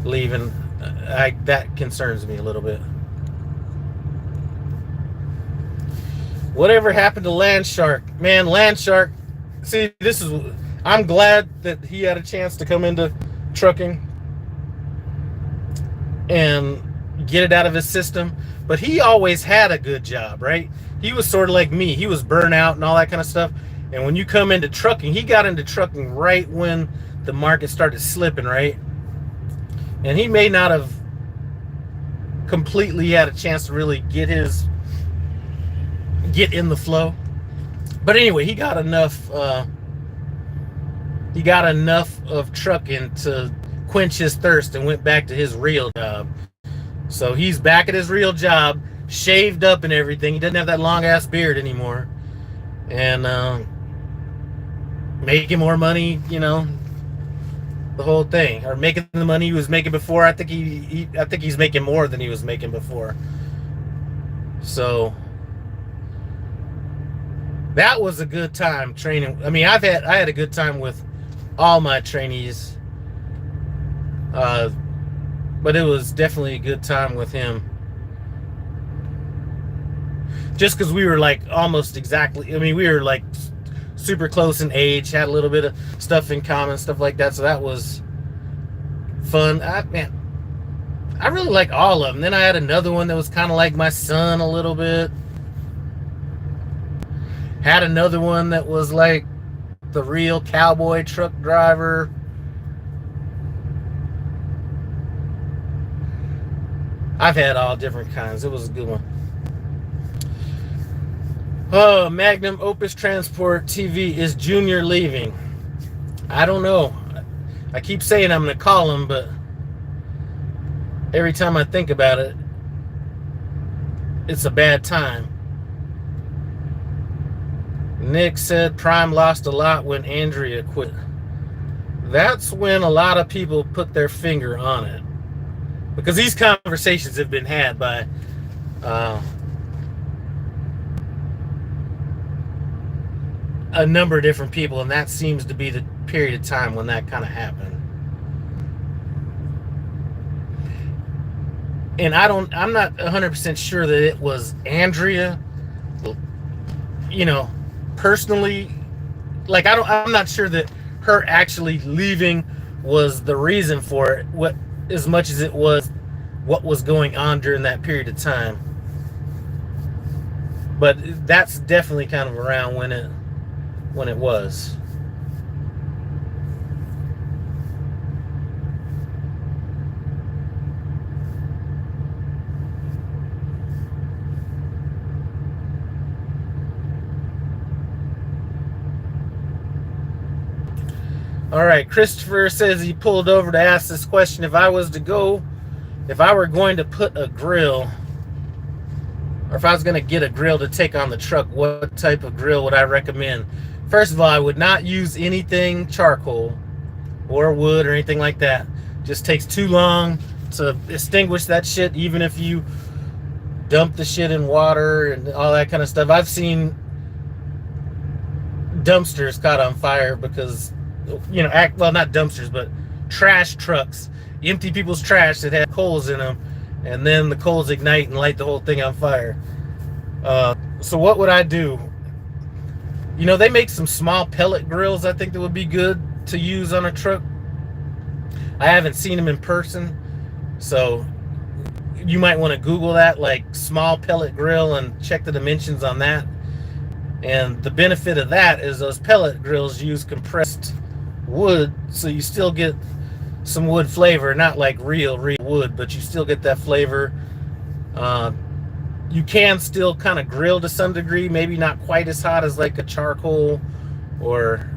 leaving, that concerns me a little bit. Whatever happened to Landshark? Man, Landshark, see, I'm glad that he had a chance to come into trucking and get it out of his system. But he always had a good job, right? He was sort of like me. He was burnt out and all that kind of stuff. And when you come into trucking, he got into trucking right when the market started slipping, right? And he may not have completely had a chance to really get in the flow. But anyway, he got enough of trucking to quench his thirst and went back to his real job. So he's back at his real job, shaved up and everything. He doesn't have that long ass beard anymore, and making more money, you know, the whole thing, or making the money he was making before. I think he's making more than he was making before. So that was a good time training. I mean, I had a good time with all my trainees. But it was definitely a good time with him. Just because we were like almost exactly, I mean, we were like super close in age, had a little bit of stuff in common, stuff like that. So that was fun. I really like all of them. Then I had another one that was kind of like my son a little bit. Had another one that was like the real cowboy truck driver. I've had all different kinds. It was a good one. Oh, Magnum Opus Transport TV, is Junior leaving? I don't know. I keep saying I'm going to call him, but every time I think about it, it's a bad time. Nick said Prime lost a lot when Andrea quit. That's when a lot of people put their finger on it. Because these conversations have been had by a number of different people, and that seems to be the period of time when that kind of happened. And I'm not 100% sure that it was Andrea, personally. Like, I'm not sure that her actually leaving was the reason for it, as much as it was what was going on during that period of time. But that's definitely kind of around when it was. All right, Christopher says he pulled over to ask this question. If I were going to put a grill, or if I was going to get a grill to take on the truck, what type of grill would I recommend? First of all, I would not use anything charcoal or wood or anything like that. Just takes too long to extinguish that shit, even if you dump the shit in water and all that kind of stuff. I've seen dumpsters caught on fire because, not dumpsters, but trash trucks, empty people's trash that had coals in them, and then the coals ignite and light the whole thing on fire. So what would I do? They make some small pellet grills, I think, that would be good to use on a truck. I haven't seen them in person, so you might want to Google that, like small pellet grill, and check the dimensions on that. And the benefit of that is those pellet grills use compressed wood, so you still get some wood flavor, not like real wood, but you still get that flavor. You can still kind of grill to some degree, maybe not quite as hot as like a charcoal or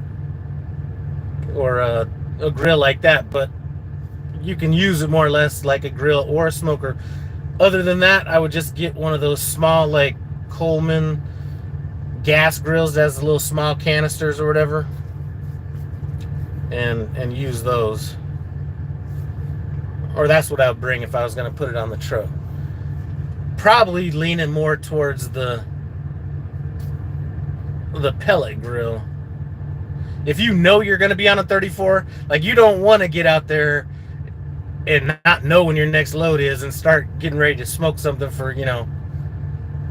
a grill like that, but you can use it more or less like a grill or a smoker. Other than that, I would just get one of those small, like Coleman gas grills that has the little small canisters or whatever, and use those. Or that's what I would bring if I was going to put it on the truck. Probably leaning more towards the pellet grill. If you know you're going to be on a 34, like, you don't want to get out there and not know when your next load is and start getting ready to smoke something for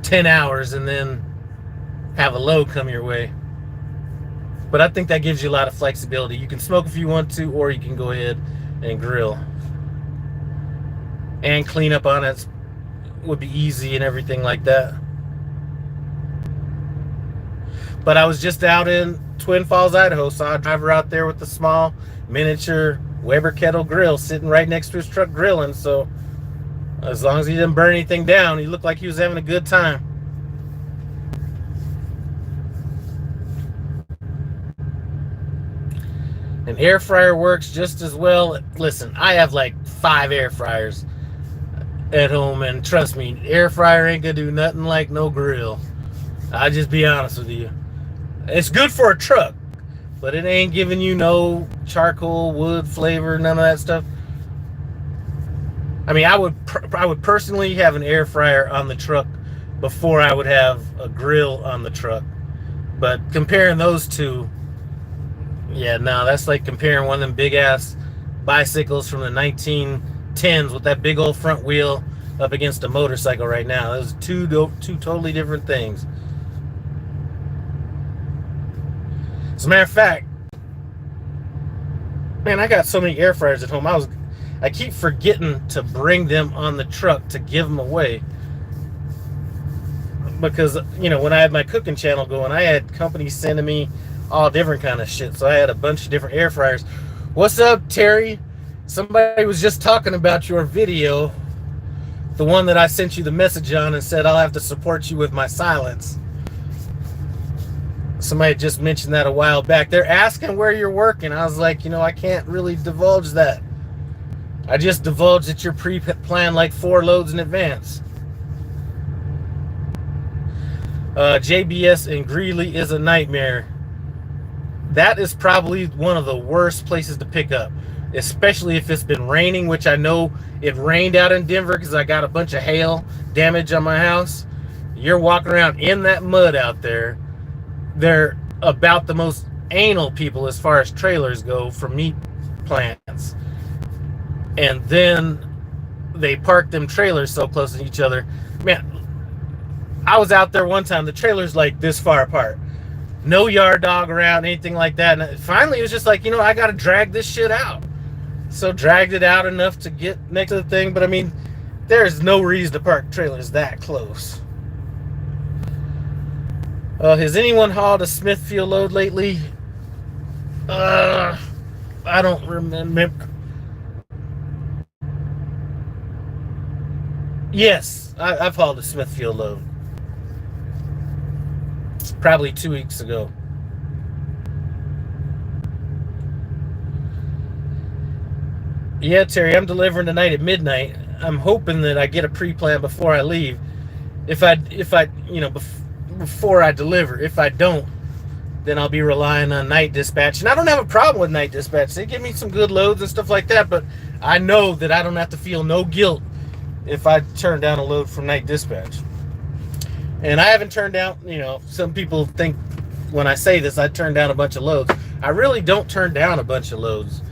10 hours and then have a load come your way. But I think that gives you a lot of flexibility. You can smoke if you want to, or you can go ahead and grill. And clean up on it would be easy and everything like that. But I was just out in Twin Falls, Idaho, saw a driver out there with the small miniature Weber kettle grill sitting right next to his truck grilling. So as long as he didn't burn anything down, he looked like he was having a good time. An air fryer works just as well. Listen, I have like 5 air fryers at home, and trust me, air fryer ain't gonna do nothing like no grill. I'll just be honest with you. It's good for a truck, but it ain't giving you no charcoal, wood flavor, none of that stuff. I mean, I would personally have an air fryer on the truck before I would have a grill on the truck. But comparing those two, yeah, no, that's like comparing one of them big ass bicycles from the 1910s with that big old front wheel up against a motorcycle right now. Those two totally different things. As a matter of fact, man, I got so many air fryers at home. I keep forgetting to bring them on the truck to give them away. because, when I had my cooking channel going, I had companies sending me all different kind of shit. So I had a bunch of different air fryers. What's up, Terry? Somebody was just talking about your video, the one that I sent you the message on and said I'll have to support you with my silence. Somebody just mentioned that a while back. They're asking where you're working. I was like, I can't really divulge that. I just divulged that you're pre-planned like 4 loads in advance. JBS in Greeley is a nightmare. That is probably one of the worst places to pick up, especially if it's been raining, which I know it rained out in Denver because I got a bunch of hail damage on my house. You're walking around in that mud out there. They're about the most anal people as far as trailers go for meat plants. And then they park them trailers so close to each other. Man, I was out there one time, the trailer's like this far apart. No yard dog around, anything like that. And finally it was just like, I got to drag this shit out. So dragged it out enough to get next to the thing. But I mean, there's no reason to park trailers that close. Has anyone hauled a Smithfield load lately? I don't remember. Yes, I've hauled a Smithfield load. Probably 2 weeks ago. Yeah, Terry, I'm delivering tonight at midnight. I'm hoping that I get a pre-plan before I leave. Before I deliver. If I don't, then I'll be relying on night dispatch. And I don't have a problem with night dispatch. They give me some good loads and stuff like that, but I know that I don't have to feel no guilt if I turn down a load from night dispatch. And I haven't turned down, some people think when I say this, I turn down a bunch of loads. I really don't turn down a bunch of loads.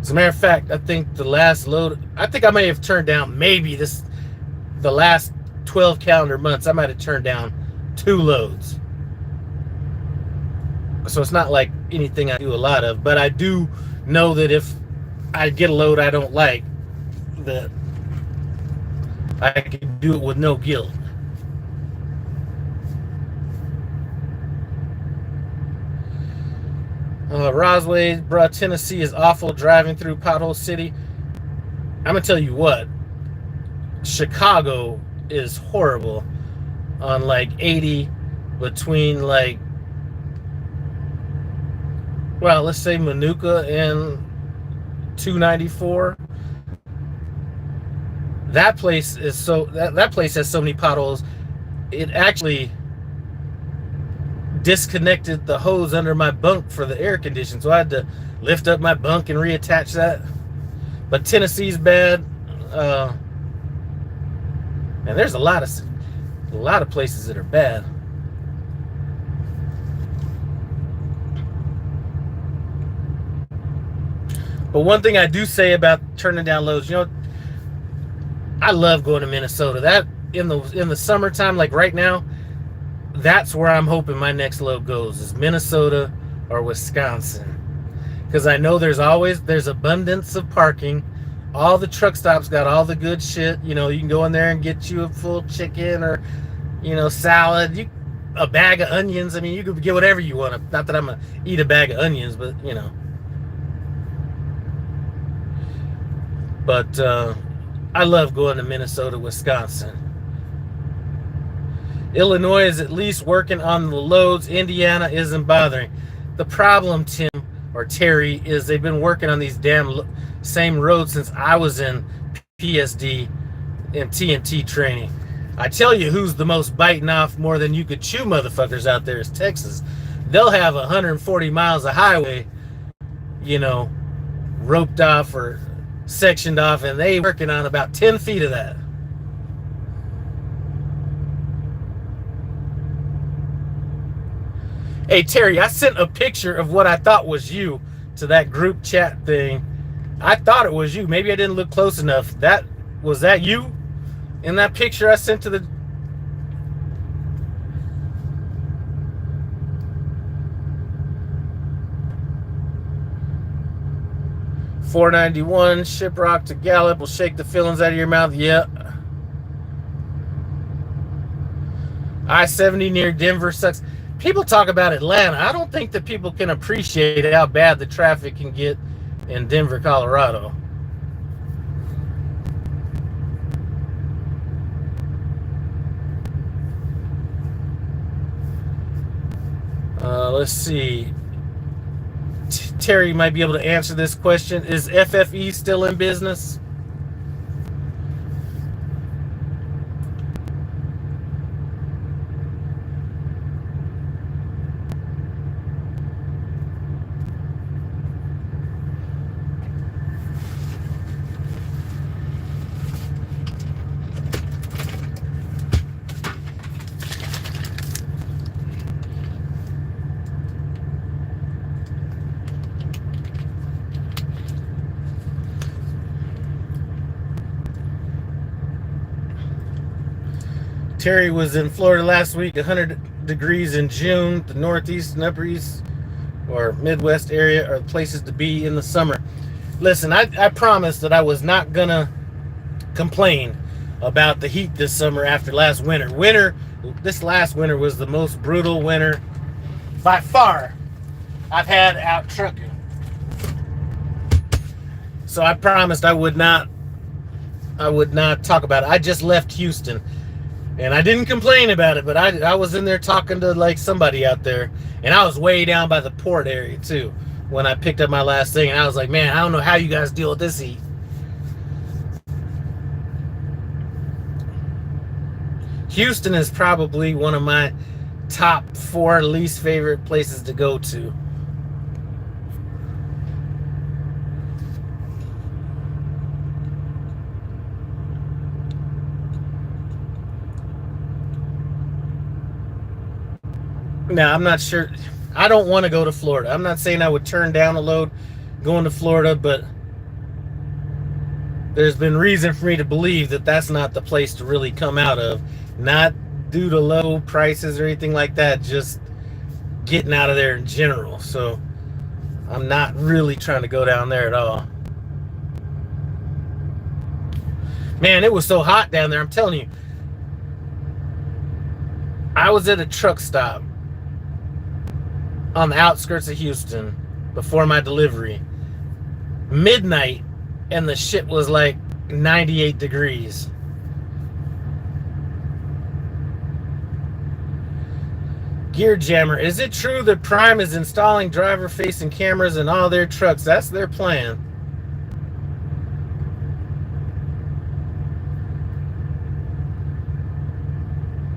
As a matter of fact, I think the last load, I think I may have turned down the last 12 calendar months, I might have turned down 2 loads. So it's not like anything I do a lot of, but I do know that if I get a load I don't like, that I can do it with no guilt. Rosway, Tennessee is awful driving through Pothole City. I'm gonna tell you what, Chicago is horrible on like 80 between let's say Manuka and 294. That place is that place has so many potholes. It actually disconnected the hose under my bunk for the air condition, so I had to lift up my bunk and reattach that. But Tennessee's bad, and there's a lot of places that are bad. But one thing I do say about turning down loads, I love going to Minnesota. That in the summertime, like right now, that's where I'm hoping my next load goes, is Minnesota or Wisconsin. Because I know there's abundance of parking. All the truck stops got all the good shit. You can go in there and get you a full chicken or, salad, a bag of onions. I mean, you could get whatever you want. Not that I'm going to eat a bag of onions, but, But I love going to Minnesota, Wisconsin. Illinois is at least working on the loads. Indiana isn't bothering. The problem, Tim or Terry, is they've been working on these damn same roads since I was in PSD and TNT training. I tell you who's the most biting off more than you could chew motherfuckers out there is Texas. They'll have 140 miles of highway, roped off or sectioned off, and they working on about 10 feet of that. Hey, Terry, I sent a picture of what I thought was you to that group chat thing. I thought it was you. Maybe I didn't look close enough. Was that you in that picture I sent to the... $4.91 Shiprock to Gallup will shake the fillings out of your mouth. Yeah. I-70 near Denver sucks. People talk about Atlanta. I don't think that people can appreciate how bad the traffic can get in Denver, Colorado. Let's see. Terry might be able to answer this question. Is FFE still in business? Terry was in Florida last week, 100 degrees in June. The Northeast and Upper East or Midwest area are places to be in the summer. Listen, I promised that I was not going to complain about the heat this summer after last winter. This last winter was the most brutal winter by far I've had out trucking. So I promised I would not talk about it. I just left Houston. And I didn't complain about it, but I was in there talking to like somebody out there. And I was way down by the port area too when I picked up my last thing. And I was like, man, I don't know how you guys deal with this heat. Houston is probably one of my top 4 least favorite places to go to. Now, I'm not sure. I don't want to go to Florida. I'm not saying I would turn down a load going to Florida, but there's been reason for me to believe that that's not the place to really come out of. Not due to low prices or anything like that, just getting out of there in general. So I'm not really trying to go down there at all. Man, it was so hot down there. I'm telling you. I was at a truck stop on the outskirts of Houston before my delivery. Midnight, and the shit was like 98 degrees. Gear Jammer, is it true that Prime is installing driver-facing cameras in all their trucks? That's their plan.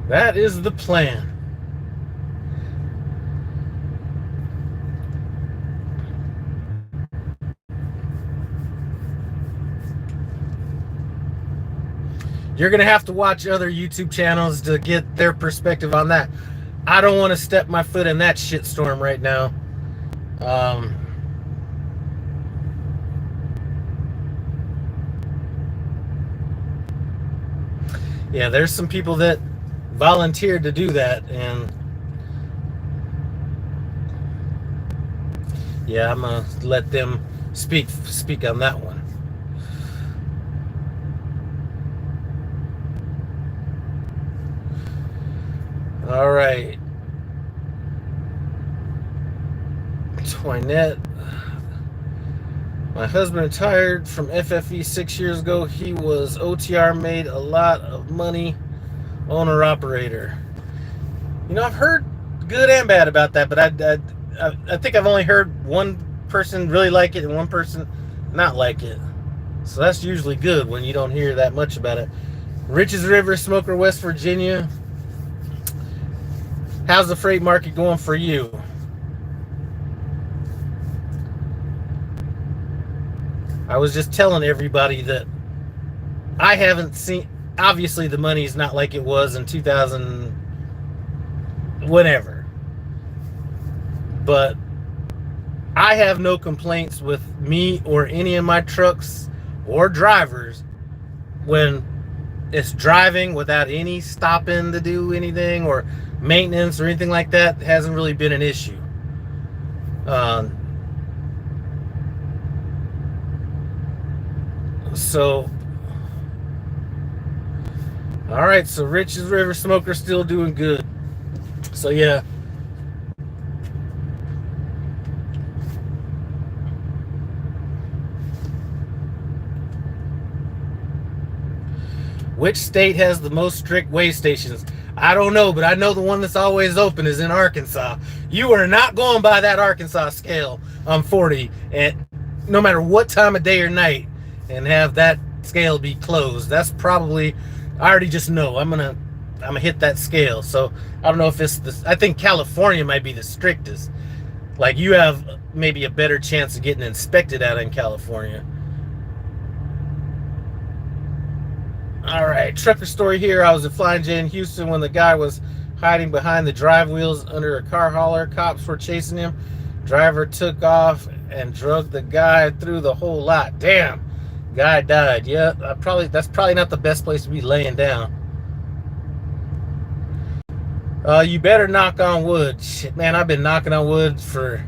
That is the plan. You're going to have to watch other YouTube channels to get their perspective on that. I don't want to step my foot in that shitstorm right now. Yeah, there's some people that volunteered to do that, and yeah, I'm going to let them speak on that one. All right. Twinette. My husband retired from FFE 6 years ago. He was OTR, made a lot of money, owner-operator. You know, I've heard good and bad about that, but I think I've only heard one person really like it and one person not like it. So that's usually good when you don't hear that much about it. Riches River, Smoker, West Virginia. How's the freight market going for you? I was just telling everybody that I haven't seen, obviously the money's not like it was in 2000, whenever. But I have no complaints with me or any of my trucks or drivers when it's driving without any stopping to do anything or maintenance or anything like that. Hasn't really been an issue. So All right, so Rich's River Smoker still doing good. So yeah. Which state has the most strict weigh stations? I don't know, but I know the one that's always open is in Arkansas. You are not going by that Arkansas scale on 40, and no matter what time of day or night, and have that scale be closed. That's probably, I already just know I'm gonna hit that scale. So I don't know if it's this. I think California might be the strictest. Like you have maybe a better chance of getting inspected out in California. All right, trucker story here. I was at Flying J in Houston when the guy was hiding behind the drive wheels under a car hauler. Cops were chasing him. Driver took off and drugged the guy through the whole lot. Damn, guy died. Yeah, that's probably not the best place to be laying down. You better knock on wood. Shit, man, I've been knocking on wood for...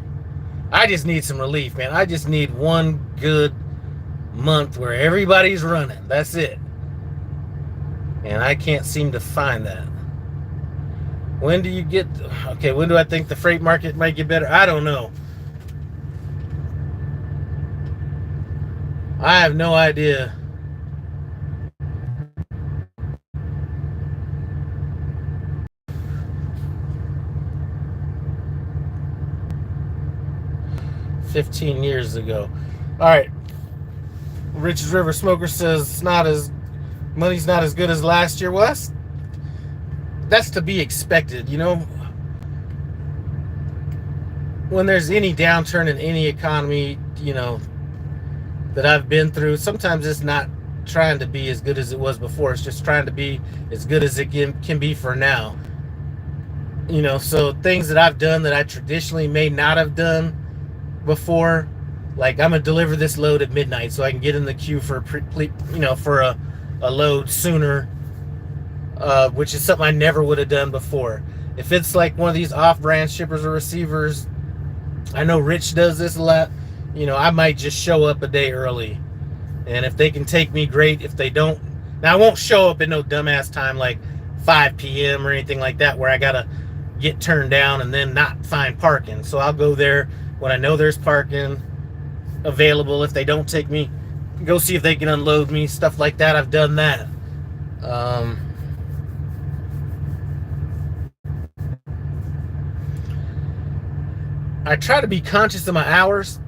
I just need some relief, man. I just need one good month where everybody's running. That's it. And I can't seem to find that. When do you get... Okay, when do I think the freight market might get better? I don't know. I have no idea. $15 years ago. All right. Rich's River Smoker says it's not as... money's not as good as last year. Well, that's to be expected, you know. When there's any downturn in any economy, you know, that I've been through, sometimes it's not trying to be as good as it was before. It's just trying to be as good as it can be for now. You know, so things that I've done that I traditionally may not have done before, like I'm gonna deliver this load at midnight so I can get in the queue for a load sooner, which is something I never would have done before. If it's like one of these off-brand shippers or receivers, I know Rich does this a lot, you know, I might just show up a day early. And if they can take me, great. If they don't, now I won't show up at no dumbass time like 5 p.m. or anything like that where I gotta get turned down and then not find parking. So I'll go there when I know there's parking available. If they don't take me, go see if they can unload me, stuff like that. I've done that. I try to be conscious of my hours,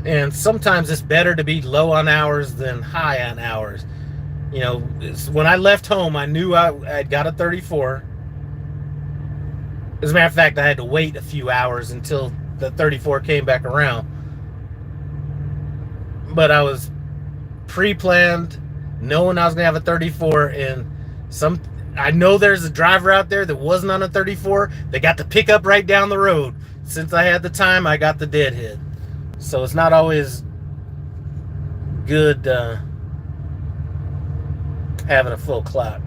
and sometimes it's better to be low on hours than high on hours. You know, when I left home, I knew I'd got a 34. As a matter of fact, I had to wait a few hours until the 34 came back around. But I was pre-planned, knowing I was gonna have a 34, and I know there's a driver out there that wasn't on a 34. They got the pickup right down the road. Since I had the time, I got the deadhead. So it's not always good having a full clock.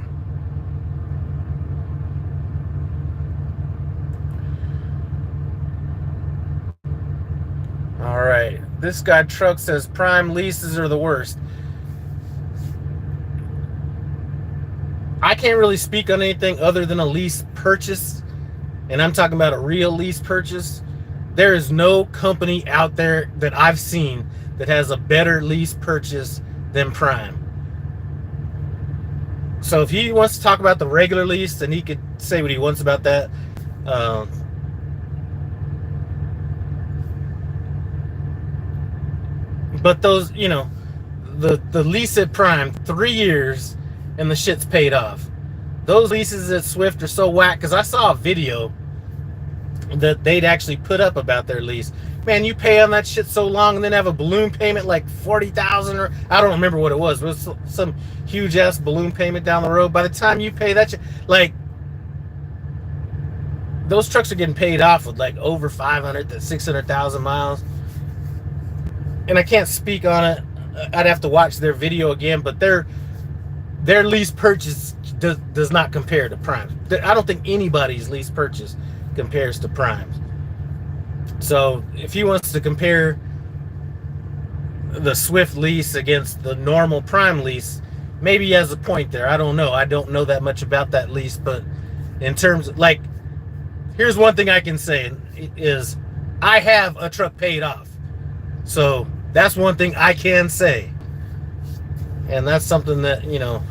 All right, this guy Truck says prime leases are the worst. I can't really speak on anything other than a lease purchase, and I'm talking about a real lease purchase. There is no company out there that I've seen that has a better lease purchase than Prime. So if he wants to talk about the regular lease, then he could say what he wants about that. But those, you know, the lease at Prime, 3 years, and the shit's paid off. Those leases at Swift are so whack, because I saw a video that they'd actually put up about their lease. Man, you pay on that shit so long and then have a balloon payment like $40,000, or I don't remember what it was. It was some huge ass balloon payment down the road. By the time you pay that shit, like, those trucks are getting paid off with like over 500 to 600,000 miles. And I can't speak on it. I'd have to watch their video again, but their lease purchase does not compare to Prime. I don't think anybody's lease purchase compares to Prime's. So if he wants to compare the Swift lease against the normal Prime lease, maybe he has a point there. I don't know. I don't know that much about that lease, but in terms of, like, here's one thing I can say is I have a truck paid off. So that's one thing I can say. And that's something that, you know,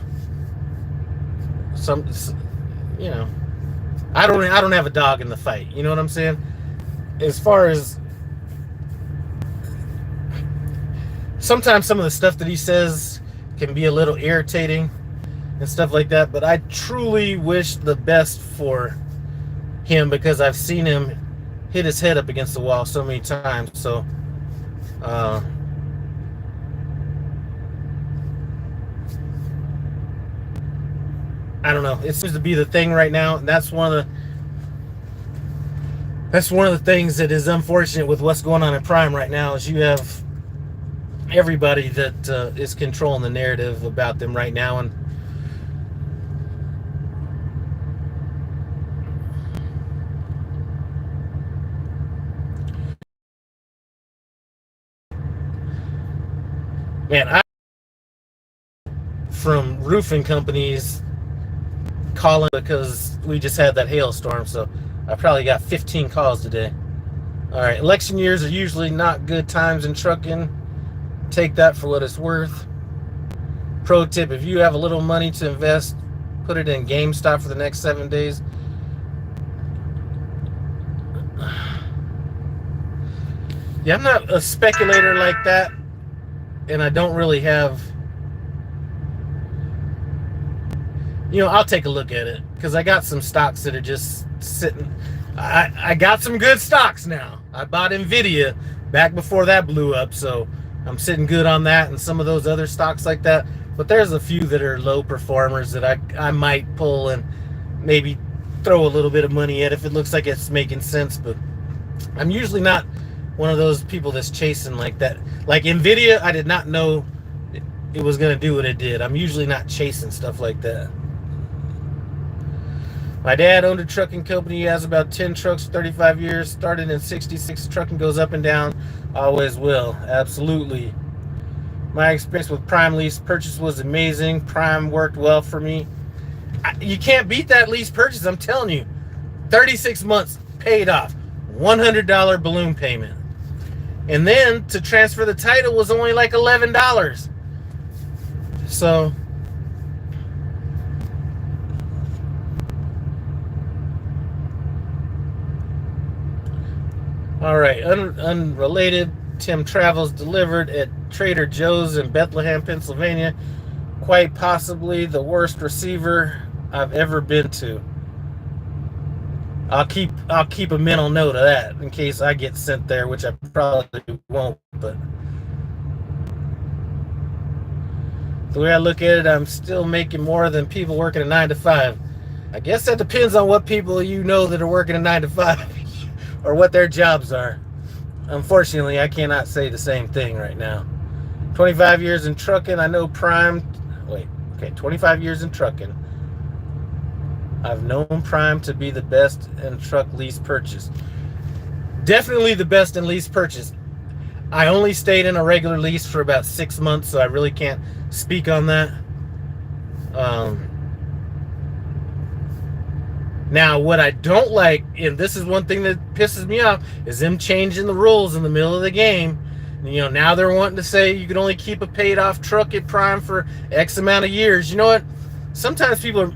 I don't have a dog in the fight. You know what I'm saying? As far as sometimes some of the stuff that he says can be a little irritating and stuff like that, but I truly wish the best for him because I've seen him hit his head up against the wall so many times. So I don't know. It seems to be the thing right now. And that's one of the things that is unfortunate with what's going on in Prime right now is you have everybody that is controlling the narrative about them right now. And man, from roofing companies calling because we just had that hailstorm, so I probably got 15 calls today. All right, election years are usually not good times in trucking. Take that for what it's worth. Pro tip, if you have a little money to invest, put it in GameStop for the next 7 days. Yeah, I'm not a speculator like that, and I don't really have, you know, I'll take a look at it because I got some stocks that are just sitting. I got some good stocks now. I bought Nvidia back before that blew up, so I'm sitting good on that and some of those other stocks like that. But there's a few that are low performers that I might pull and maybe throw a little bit of money at if it looks like it's making sense. But I'm usually not one of those people that's chasing like that. Like Nvidia, I did not know it was going to do what it did. I'm usually not chasing stuff like that. My dad owned a trucking company. He has about 10 trucks, 35 years. Started in 66. Trucking goes up and down. Always will. Absolutely. My experience with Prime lease purchase was amazing. Prime worked well for me. You can't beat that lease purchase, I'm telling you. 36 months paid off. $100 balloon payment. And then to transfer the title was only like $11. So all right, unrelated. Tim travels delivered at Trader Joe's in Bethlehem, Pennsylvania. Quite possibly the worst receiver I've ever been to. I'll keep a mental note of that in case I get sent there, which I probably won't. But the way I look at it, I'm still making more than people working a 9 to 5. I guess that depends on what people you know that are working a 9 to 5. Or what their jobs are. Unfortunately, I cannot say the same thing right now. 25 years in trucking. I know Prime. 25 years in trucking. I've known Prime to be the best in truck lease purchase. Definitely the best in lease purchase. I only stayed in a regular lease for about 6 months, so I really can't speak on that. Now, what I don't like, and this is one thing that pisses me off, is them changing the rules in the middle of the game. You know, now they're wanting to say you can only keep a paid-off truck at Prime for X amount of years. You know what? Sometimes people are,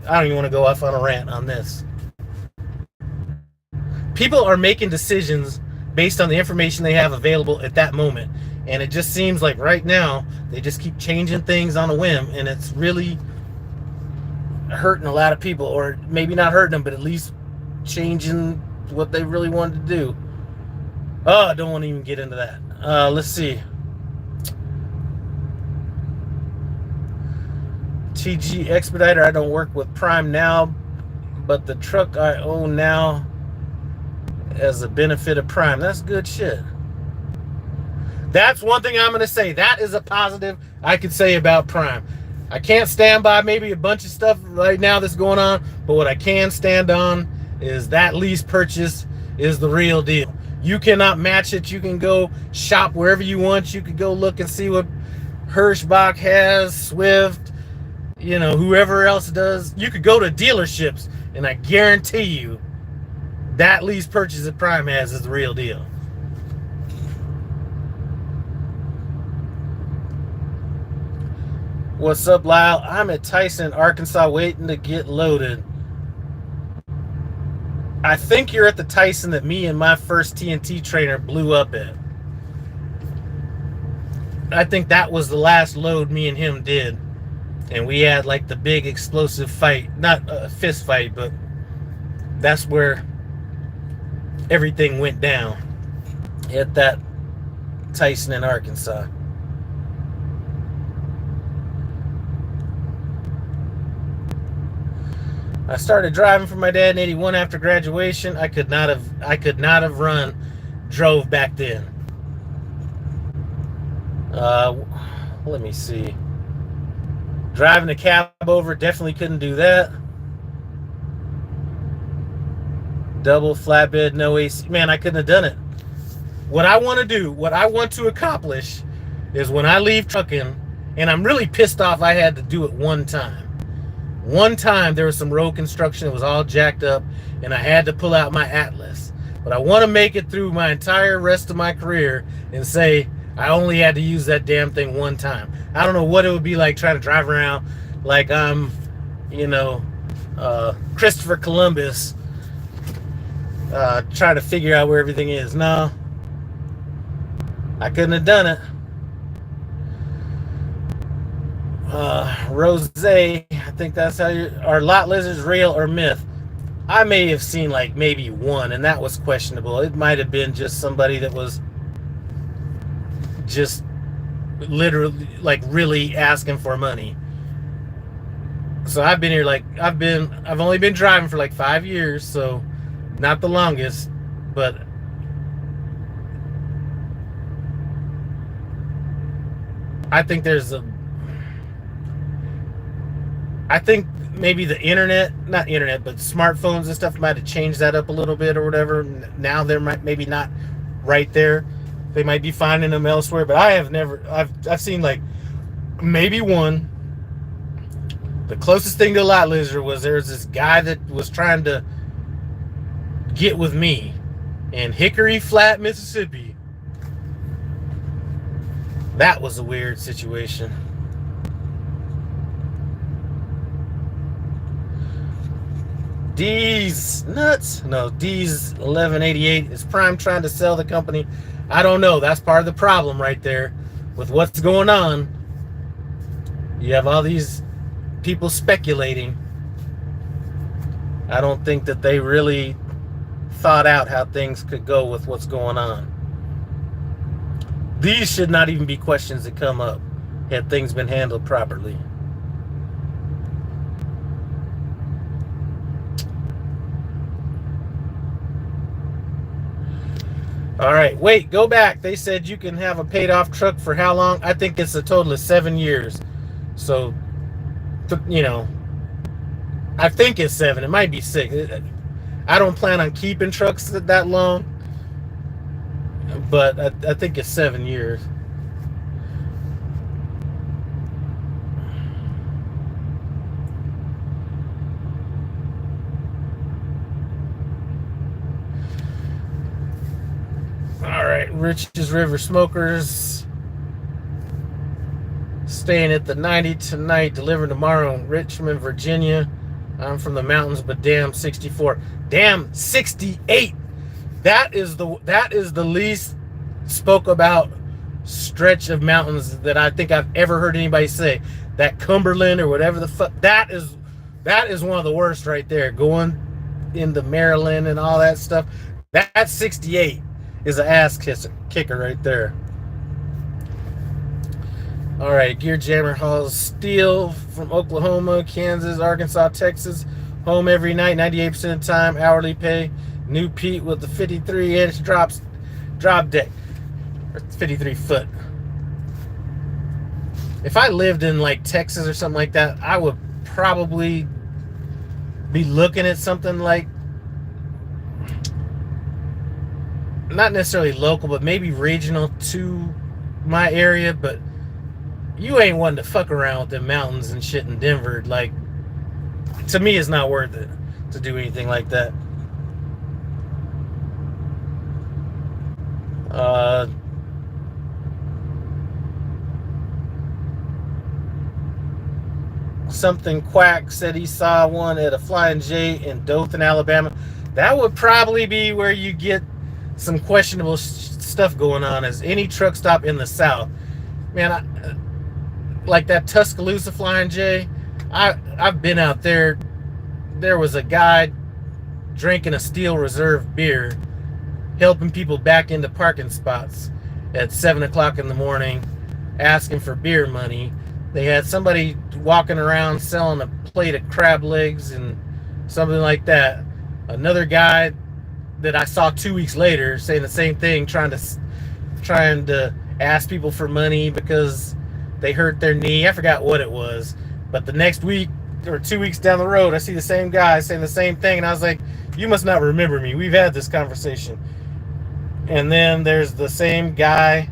I don't even want to go off on a rant on this. People are making decisions based on the information they have available at that moment. And it just seems like right now, they just keep changing things on a whim, and it's really hurting a lot of people, or maybe not hurting them, but at least changing what they really wanted to do. Oh, I don't want to even get into that. Let's see. TG Expediter, I don't work with Prime now, but the truck I own now as a benefit of Prime. That's good shit. That's one thing I'm going to say. That is a positive I could say about Prime. I can't stand by maybe a bunch of stuff right now that's going on, but what I can stand on is that lease purchase is the real deal. You cannot match it. You can go shop wherever you want. You can go look and see what Hirschbach has, Swift, you know, whoever else does. You could go to dealerships, and I guarantee you that lease purchase that Prime has is the real deal. What's up, Lyle? I'm at Tyson, Arkansas, waiting to get loaded. I think you're at the Tyson that me and my first TNT trainer blew up at. I think that was the last load me and him did. And we had like the big explosive fight. Not a fist fight, but that's where everything went down. At that Tyson in Arkansas. I started driving for my dad in '81 after graduation. I could not have drove back then. Let me see. Driving a cab over, definitely couldn't do that. Double flatbed, no AC. Man, I couldn't have done it. What I want to do, what I want to accomplish is when I leave trucking, and I'm really pissed off I had to do it one time. One time there was some road construction, it was all jacked up, and I had to pull out my Atlas. But I want to make it through my entire rest of my career and say I only had to use that damn thing one time. I don't know what it would be like trying to drive around like I'm, you know, Christopher Columbus, trying to figure out where everything is. No, I couldn't have done it. Rose, I think that's how are lot lizards real or myth? I may have seen like maybe one, and that was questionable. It might have been just somebody that was just literally like really asking for money. So I've been here like I've only been driving for like 5 years, so not the longest, but I think I think maybe the not internet, but smartphones and stuff might have changed that up a little bit or whatever. Now they're maybe not right there. They might be finding them elsewhere, but I've seen like maybe one. The closest thing to a lot lizard was there was this guy that was trying to get with me in Hickory Flat, Mississippi. That was a weird situation. D's nuts. No, D's 1188 is Prime trying to sell the company. I don't know. That's part of the problem right there with what's going on. You have all these people speculating. I don't think that they really thought out how things could go with what's going on. These should not even be questions that come up had things been handled properly. All right, wait, go back. They said you can have a paid off truck for how long? I think it's a total of 7 years. So, you know, I think it's 7. It might be 6. I don't plan on keeping trucks that long, but I think it's 7 years. All right, Rich's River Smokers staying at the 90 tonight, delivering tomorrow in Richmond, Virginia. I'm from the mountains, but damn 64, damn 68. That is the least spoke about stretch of mountains that I think I've ever heard anybody say. That Cumberland or whatever the fuck, that is one of the worst right there. Going into Maryland and all that stuff. That 68 is an ass kicker right there. All right, Gear Jammer hauls steel from Oklahoma, Kansas, Arkansas, Texas. Home every night, 98% of the time, hourly pay. New Pete with the 53-inch drop deck, or 53 foot. If I lived in like Texas or something like that, I would probably be looking at something like, not necessarily local, but maybe regional to my area. But you ain't one to fuck around with the mountains and shit in Denver. Like, to me, it's not worth it to do anything like that. Something Quack said he saw one at a Flying J in Dothan, Alabama. That would probably be where you get some questionable stuff going on, as any truck stop in the South. Man, like that Tuscaloosa Flying J, I've been out there. There was a guy drinking a Steel Reserve beer, helping people back into parking spots at 7 o'clock in the morning, asking for beer money. They had somebody walking around selling a plate of crab legs and something like that. Another guy that I saw 2 weeks later saying the same thing, trying to ask people for money because they hurt their knee. I forgot what it was. But the next week or 2 weeks down the road, I see the same guy saying the same thing. And I was like, you must not remember me. We've had this conversation. And then there's the same guy.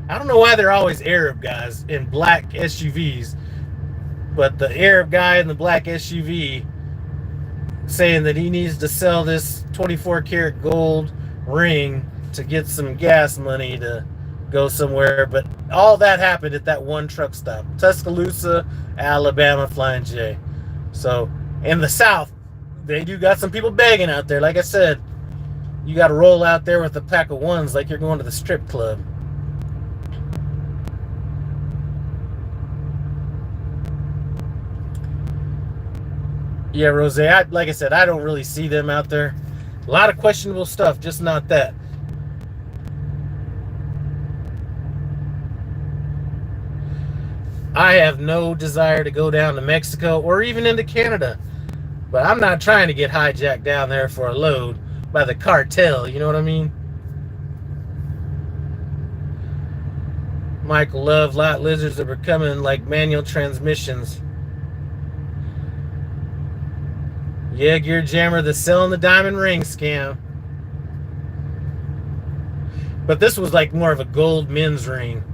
I don't know why they're always Arab guys in black SUVs, but the Arab guy in the black SUV saying that he needs to sell this 24 karat gold ring to get some gas money to go somewhere. But all that happened at that one truck stop, Tuscaloosa, Alabama Flying J. So in the South, they do got some people begging out there. Like I said, you got to roll out there with a pack of ones like you're going to the strip club. Yeah, Rose, like I said, I don't really see them out there. A lot of questionable stuff, just not that. I have no desire to go down to Mexico or even into Canada, but I'm not trying to get hijacked down there for a load by the cartel, you know what I mean? Michael Love, lot lizards are becoming like manual transmissions. Yeah, Gear Jammer, the selling the diamond ring scam. But this was like more of a gold men's ring.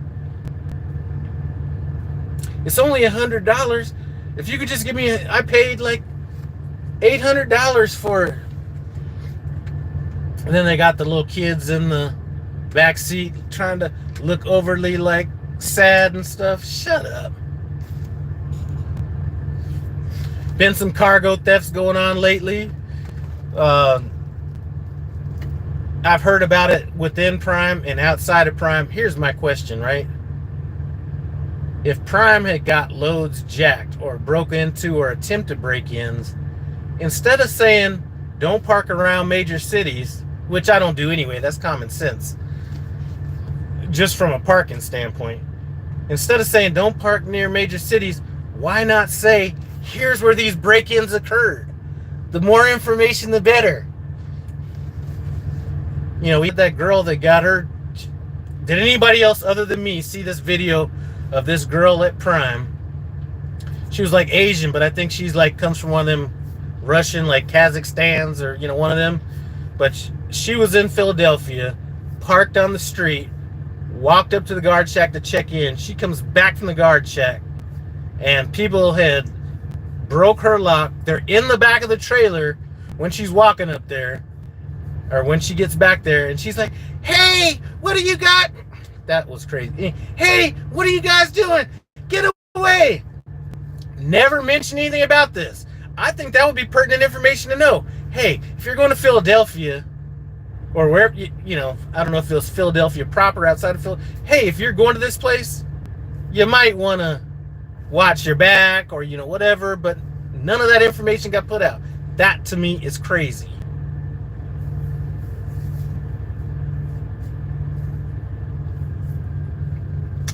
It's only $100. If you could just give me I paid like $800 for it. And then they got the little kids in the back seat trying to look overly like sad and stuff. Shut up. Been some cargo thefts going on lately. I've heard about it within Prime and outside of Prime. Here's my question, right? If Prime had got loads jacked or broke into or attempted break-ins, instead of saying don't park around major cities, which I don't do anyway, that's common sense, just from a parking standpoint, instead of saying don't park near major cities, why not say here's where these break-ins occurred? The more information, the better. You know, we had that girl that got her. Did anybody else other than me see this video of this girl at Prime? She was like Asian, but I think she's like comes from one of them Russian, like Kazakhstans or, you know, one of them. But she was in Philadelphia, parked on the street, walked up to the guard shack to check in. She comes back from the guard shack, and people had broke her lock. They're in the back of the trailer when she's walking up there, or when she gets back there, and she's like, hey, what do you got? That was crazy. Hey, what are you guys doing? Get away. Never mention anything about this. I think that would be pertinent information to know. Hey, if you're going to Philadelphia, or where, you know, I don't know if it was Philadelphia proper, outside of Philadelphia. Hey, if you're going to this place, you might want to watch your back, or, you know, whatever, but none of that information got put out. That to me is crazy.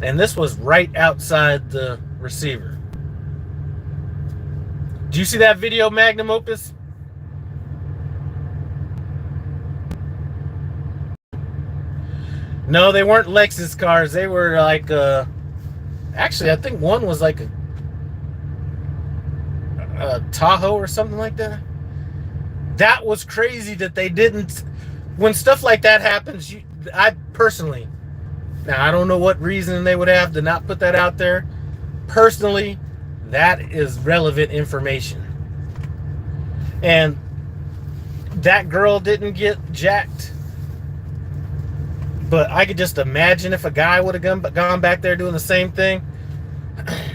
And this was right outside the receiver. Do you see that video, Magnum Opus? No, they weren't Lexus cars. They were like, actually, I think one was like a Tahoe or something like that. That was crazy that they didn't. When stuff like that happens, I personally, Now, I don't know what reason they would have to not put that out there. Personally, that is relevant information. And that girl didn't get jacked. But I could just imagine if a guy would have gone back there doing the same thing.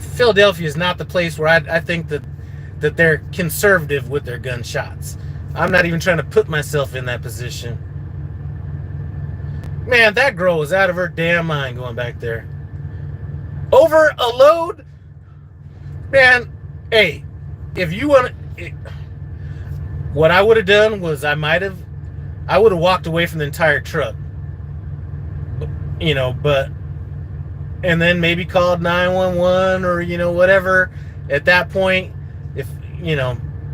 Philadelphia is not the place where I think that they're conservative with their gunshots. I'm not even trying to put myself in that position. Man, that girl was out of her damn mind going back there. Over a load? Man, hey, if you want to... What I would have done was I would have walked away from the entire truck. But... And then maybe called 911 or, whatever at that point.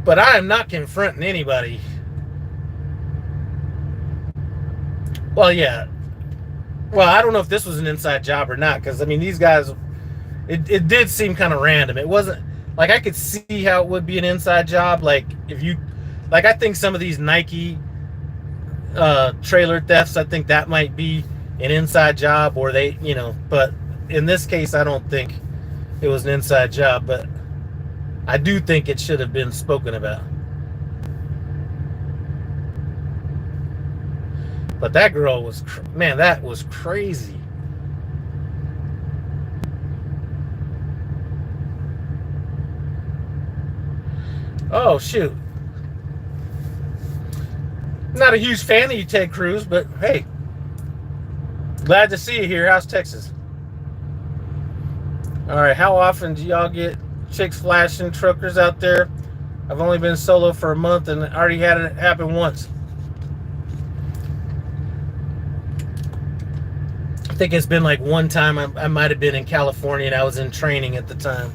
But I am not confronting anybody. Well, yeah. Well, I don't know if this was an inside job or not, because, these guys, it did seem kind of random. It wasn't, I could see how it would be an inside job. I think some of these Nike trailer thefts, I think that might be an inside job, or they, but in this case, I don't think it was an inside job, but I do think it should have been spoken about. But that girl was, man, that was crazy. Oh, shoot. Not a huge fan of you, Ted Cruz, but hey, glad to see you here. How's Texas? All right, how often do y'all get chicks flashing truckers out there? I've only been solo for a month and already had it happen once. I think it's been one time. I might have been in California and I was in training at the time.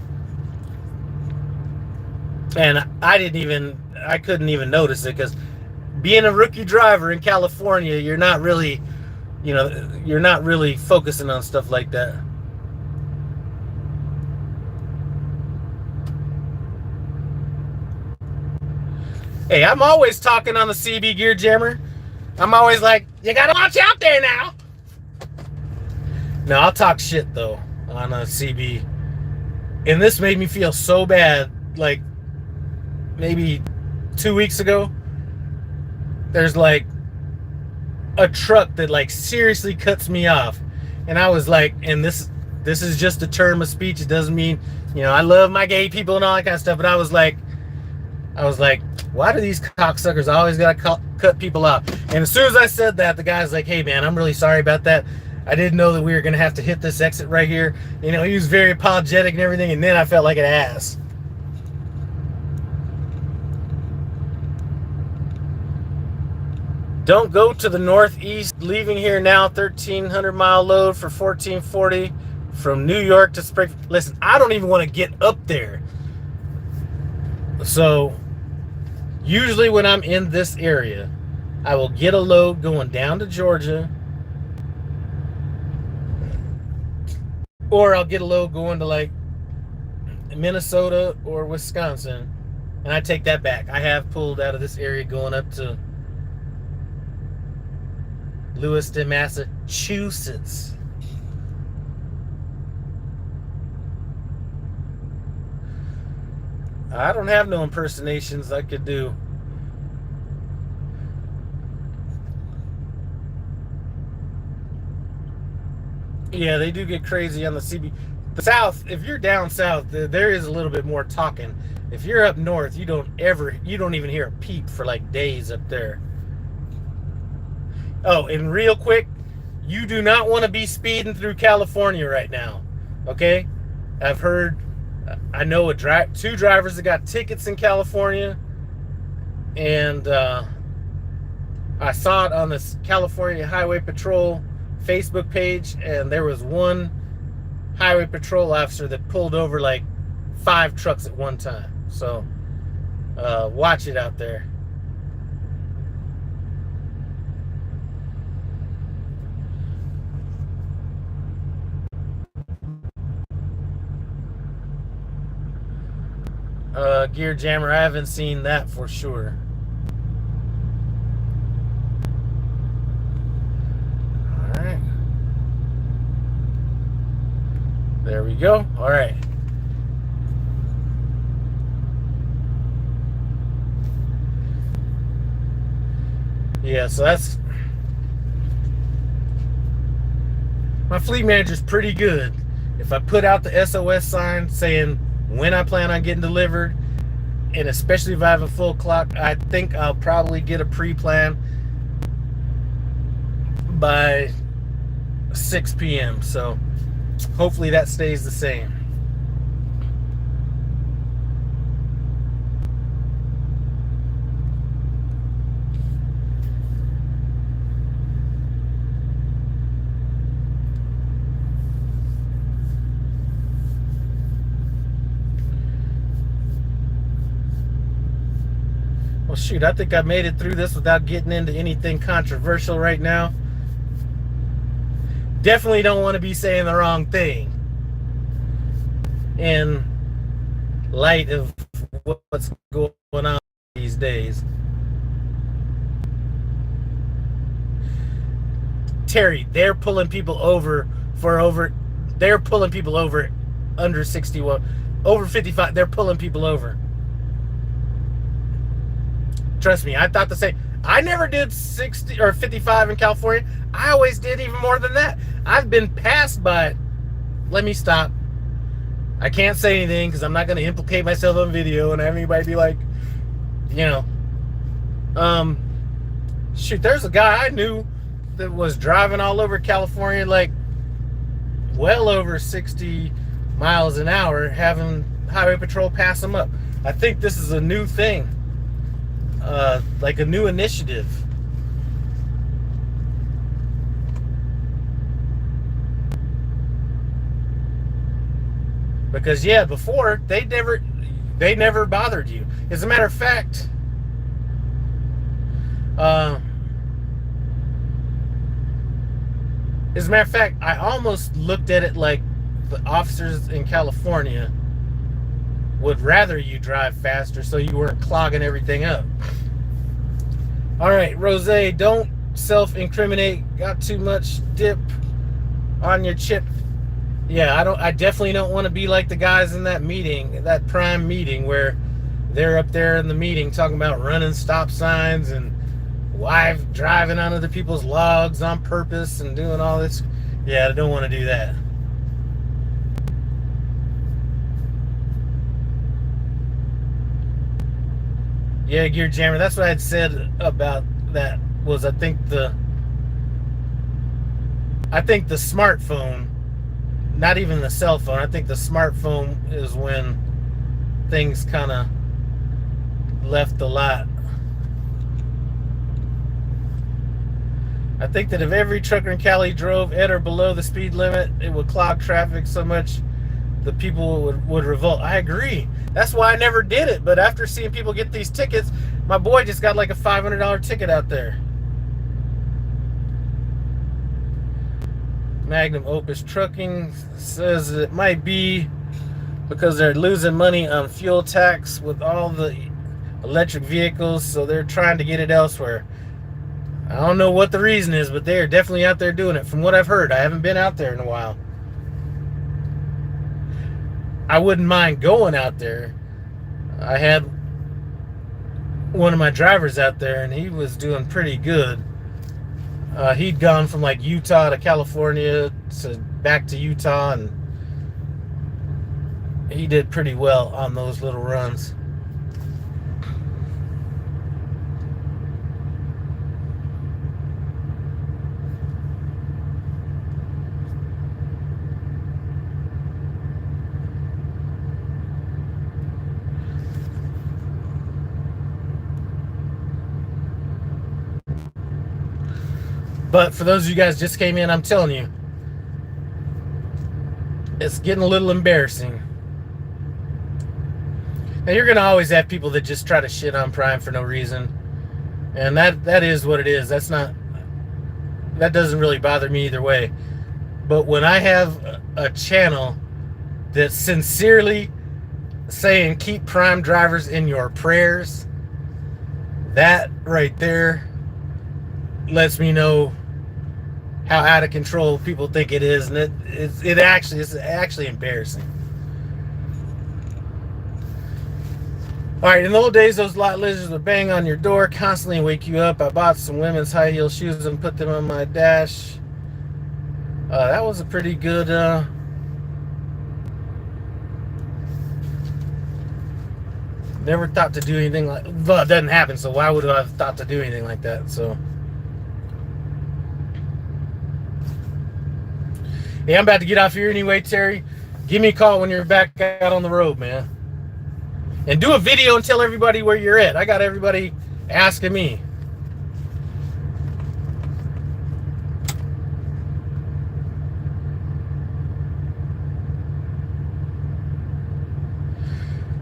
And I couldn't even notice it, because being a rookie driver in California, you're not really focusing on stuff like that. Hey, I'm always talking on the CB Gear Jammer. I'm always like, you gotta watch out there now. No, I'll talk shit though on a CB. And this made me feel so bad. Maybe 2 weeks ago, there's a truck that seriously cuts me off. And I was like, and this is just a term of speech. It doesn't mean, I love my gay people and all that kind of stuff. But I was like, why do these cocksuckers always gotta cut people off? And as soon as I said that, the guy's like, hey man, I'm really sorry about that. I didn't know that we were gonna have to hit this exit right here. He was very apologetic and everything, and then I felt like an ass. Don't go to the northeast. Leaving here now, 1,300-mile load for $14.40 from New York to Springfield. Listen, I don't even want to get up there. So usually when I'm in this area, I will get a load going down to Georgia, or I'll get a load going to Minnesota or Wisconsin, and I take that back. I have pulled out of this area going up to Lewiston, Massachusetts. I don't have no impersonations I could do. Yeah, they do get crazy on the CB. The South, if you're down south, there is a little bit more talking. If you're up north, you don't even hear a peep for days up there. Oh, and real quick, you do not want to be speeding through California right now, okay? I know two drivers that got tickets in California, and I saw it on this California Highway Patrol Facebook page, and there was one Highway Patrol officer that pulled over 5 trucks at one time. So watch it out there. Gear Jammer, I haven't seen that for sure. Alright. There we go. All right. Yeah, so that's... My fleet manager's pretty good. If I put out the SOS sign saying when I plan on getting delivered, and especially if I have a full clock, I think I'll probably get a pre-plan by 6 p.m. So hopefully that stays the same. Well, shoot, I think I made it through this without getting into anything controversial right now. Definitely don't want to be saying the wrong thing in light of what's going on these days. Terry, they're pulling people over they're pulling people over under 61, over 55. They're pulling people over. Trust me, I thought the same. I never did 60 or 55 in California. I always did even more than that. I've been passed by... Let me stop. I can't say anything because I'm not going to implicate myself on video and have anybody be like, shoot, there's a guy I knew that was driving all over California, like well over 60 miles an hour, having highway patrol pass him up. I think this is a new thing. Like a new initiative. Because yeah, before they never bothered you. As a matter of fact, I almost looked at it like the officers in California would rather you drive faster so you weren't clogging everything up. All right, Rose, don't self-incriminate. Got too much dip on your chip. Yeah, I definitely don't want to be like the guys in that meeting, that Prime meeting, where they're up there in the meeting talking about running stop signs and driving on other people's logs on purpose and doing all this. Yeah, I don't want to do that. Yeah, Gear Jammer, that's what I had said about that. Was I think the smartphone, not even the cell phone, I think the smartphone is when things kind of left the lot. I think that if every trucker in Cali drove at or below the speed limit, it would clog traffic so much the people would revolt. I agree. That's why I never did it. But after seeing people get these tickets, my boy just got like a $500 ticket out there. Magnum Opus Trucking says it might be because they're losing money on fuel tax with all the electric vehicles, so they're trying to get it elsewhere. I don't know what the reason is, but they're definitely out there doing it. From what I've heard, I haven't been out there in a while. I wouldn't mind going out there. I had one of my drivers out there, and he was doing pretty good. He'd gone from like Utah to California to back to Utah, and he did pretty well on those little runs. But for those of you guys just came in, I'm telling you, it's getting a little embarrassing. Now, you're going to always have people that just try to shit on Prime for no reason. And that is what it is. That doesn't really bother me either way. But when I have a channel that's sincerely saying keep Prime drivers in your prayers, that right there lets me know how out of control people think it is, and it's actually embarrassing. All right, in the old days, those lot lizards would bang on your door, constantly wake you up. I bought some women's high heel shoes and put them on my dash. That was a pretty good. Never thought to do anything like. Well, it doesn't happen, so why would I have thought to do anything like that? So. Hey, I'm about to get off here anyway, Terry. Give me a call when you're back out on the road, man. And do a video and tell everybody where you're at. I got everybody asking me.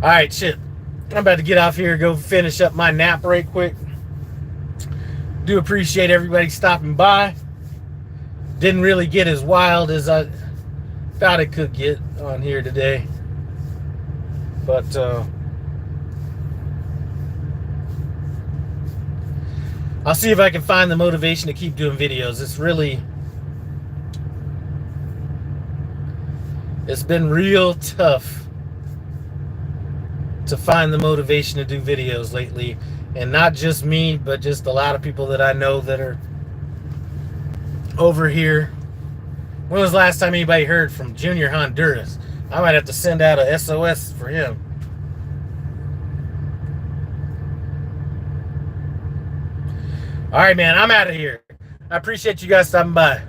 All right, shit. I'm about to get off here, go finish up my nap right quick. Do appreciate everybody stopping by. Didn't really get as wild as I thought it could get on here today. But I'll see if I can find the motivation to keep doing videos. It's been real tough to find the motivation to do videos lately. And not just me, but just a lot of people that I know that are over here. When was the last time anybody heard from Junior Honduras? I might have to send out a SOS for him. All right, man, I'm out of here. I appreciate you guys stopping by.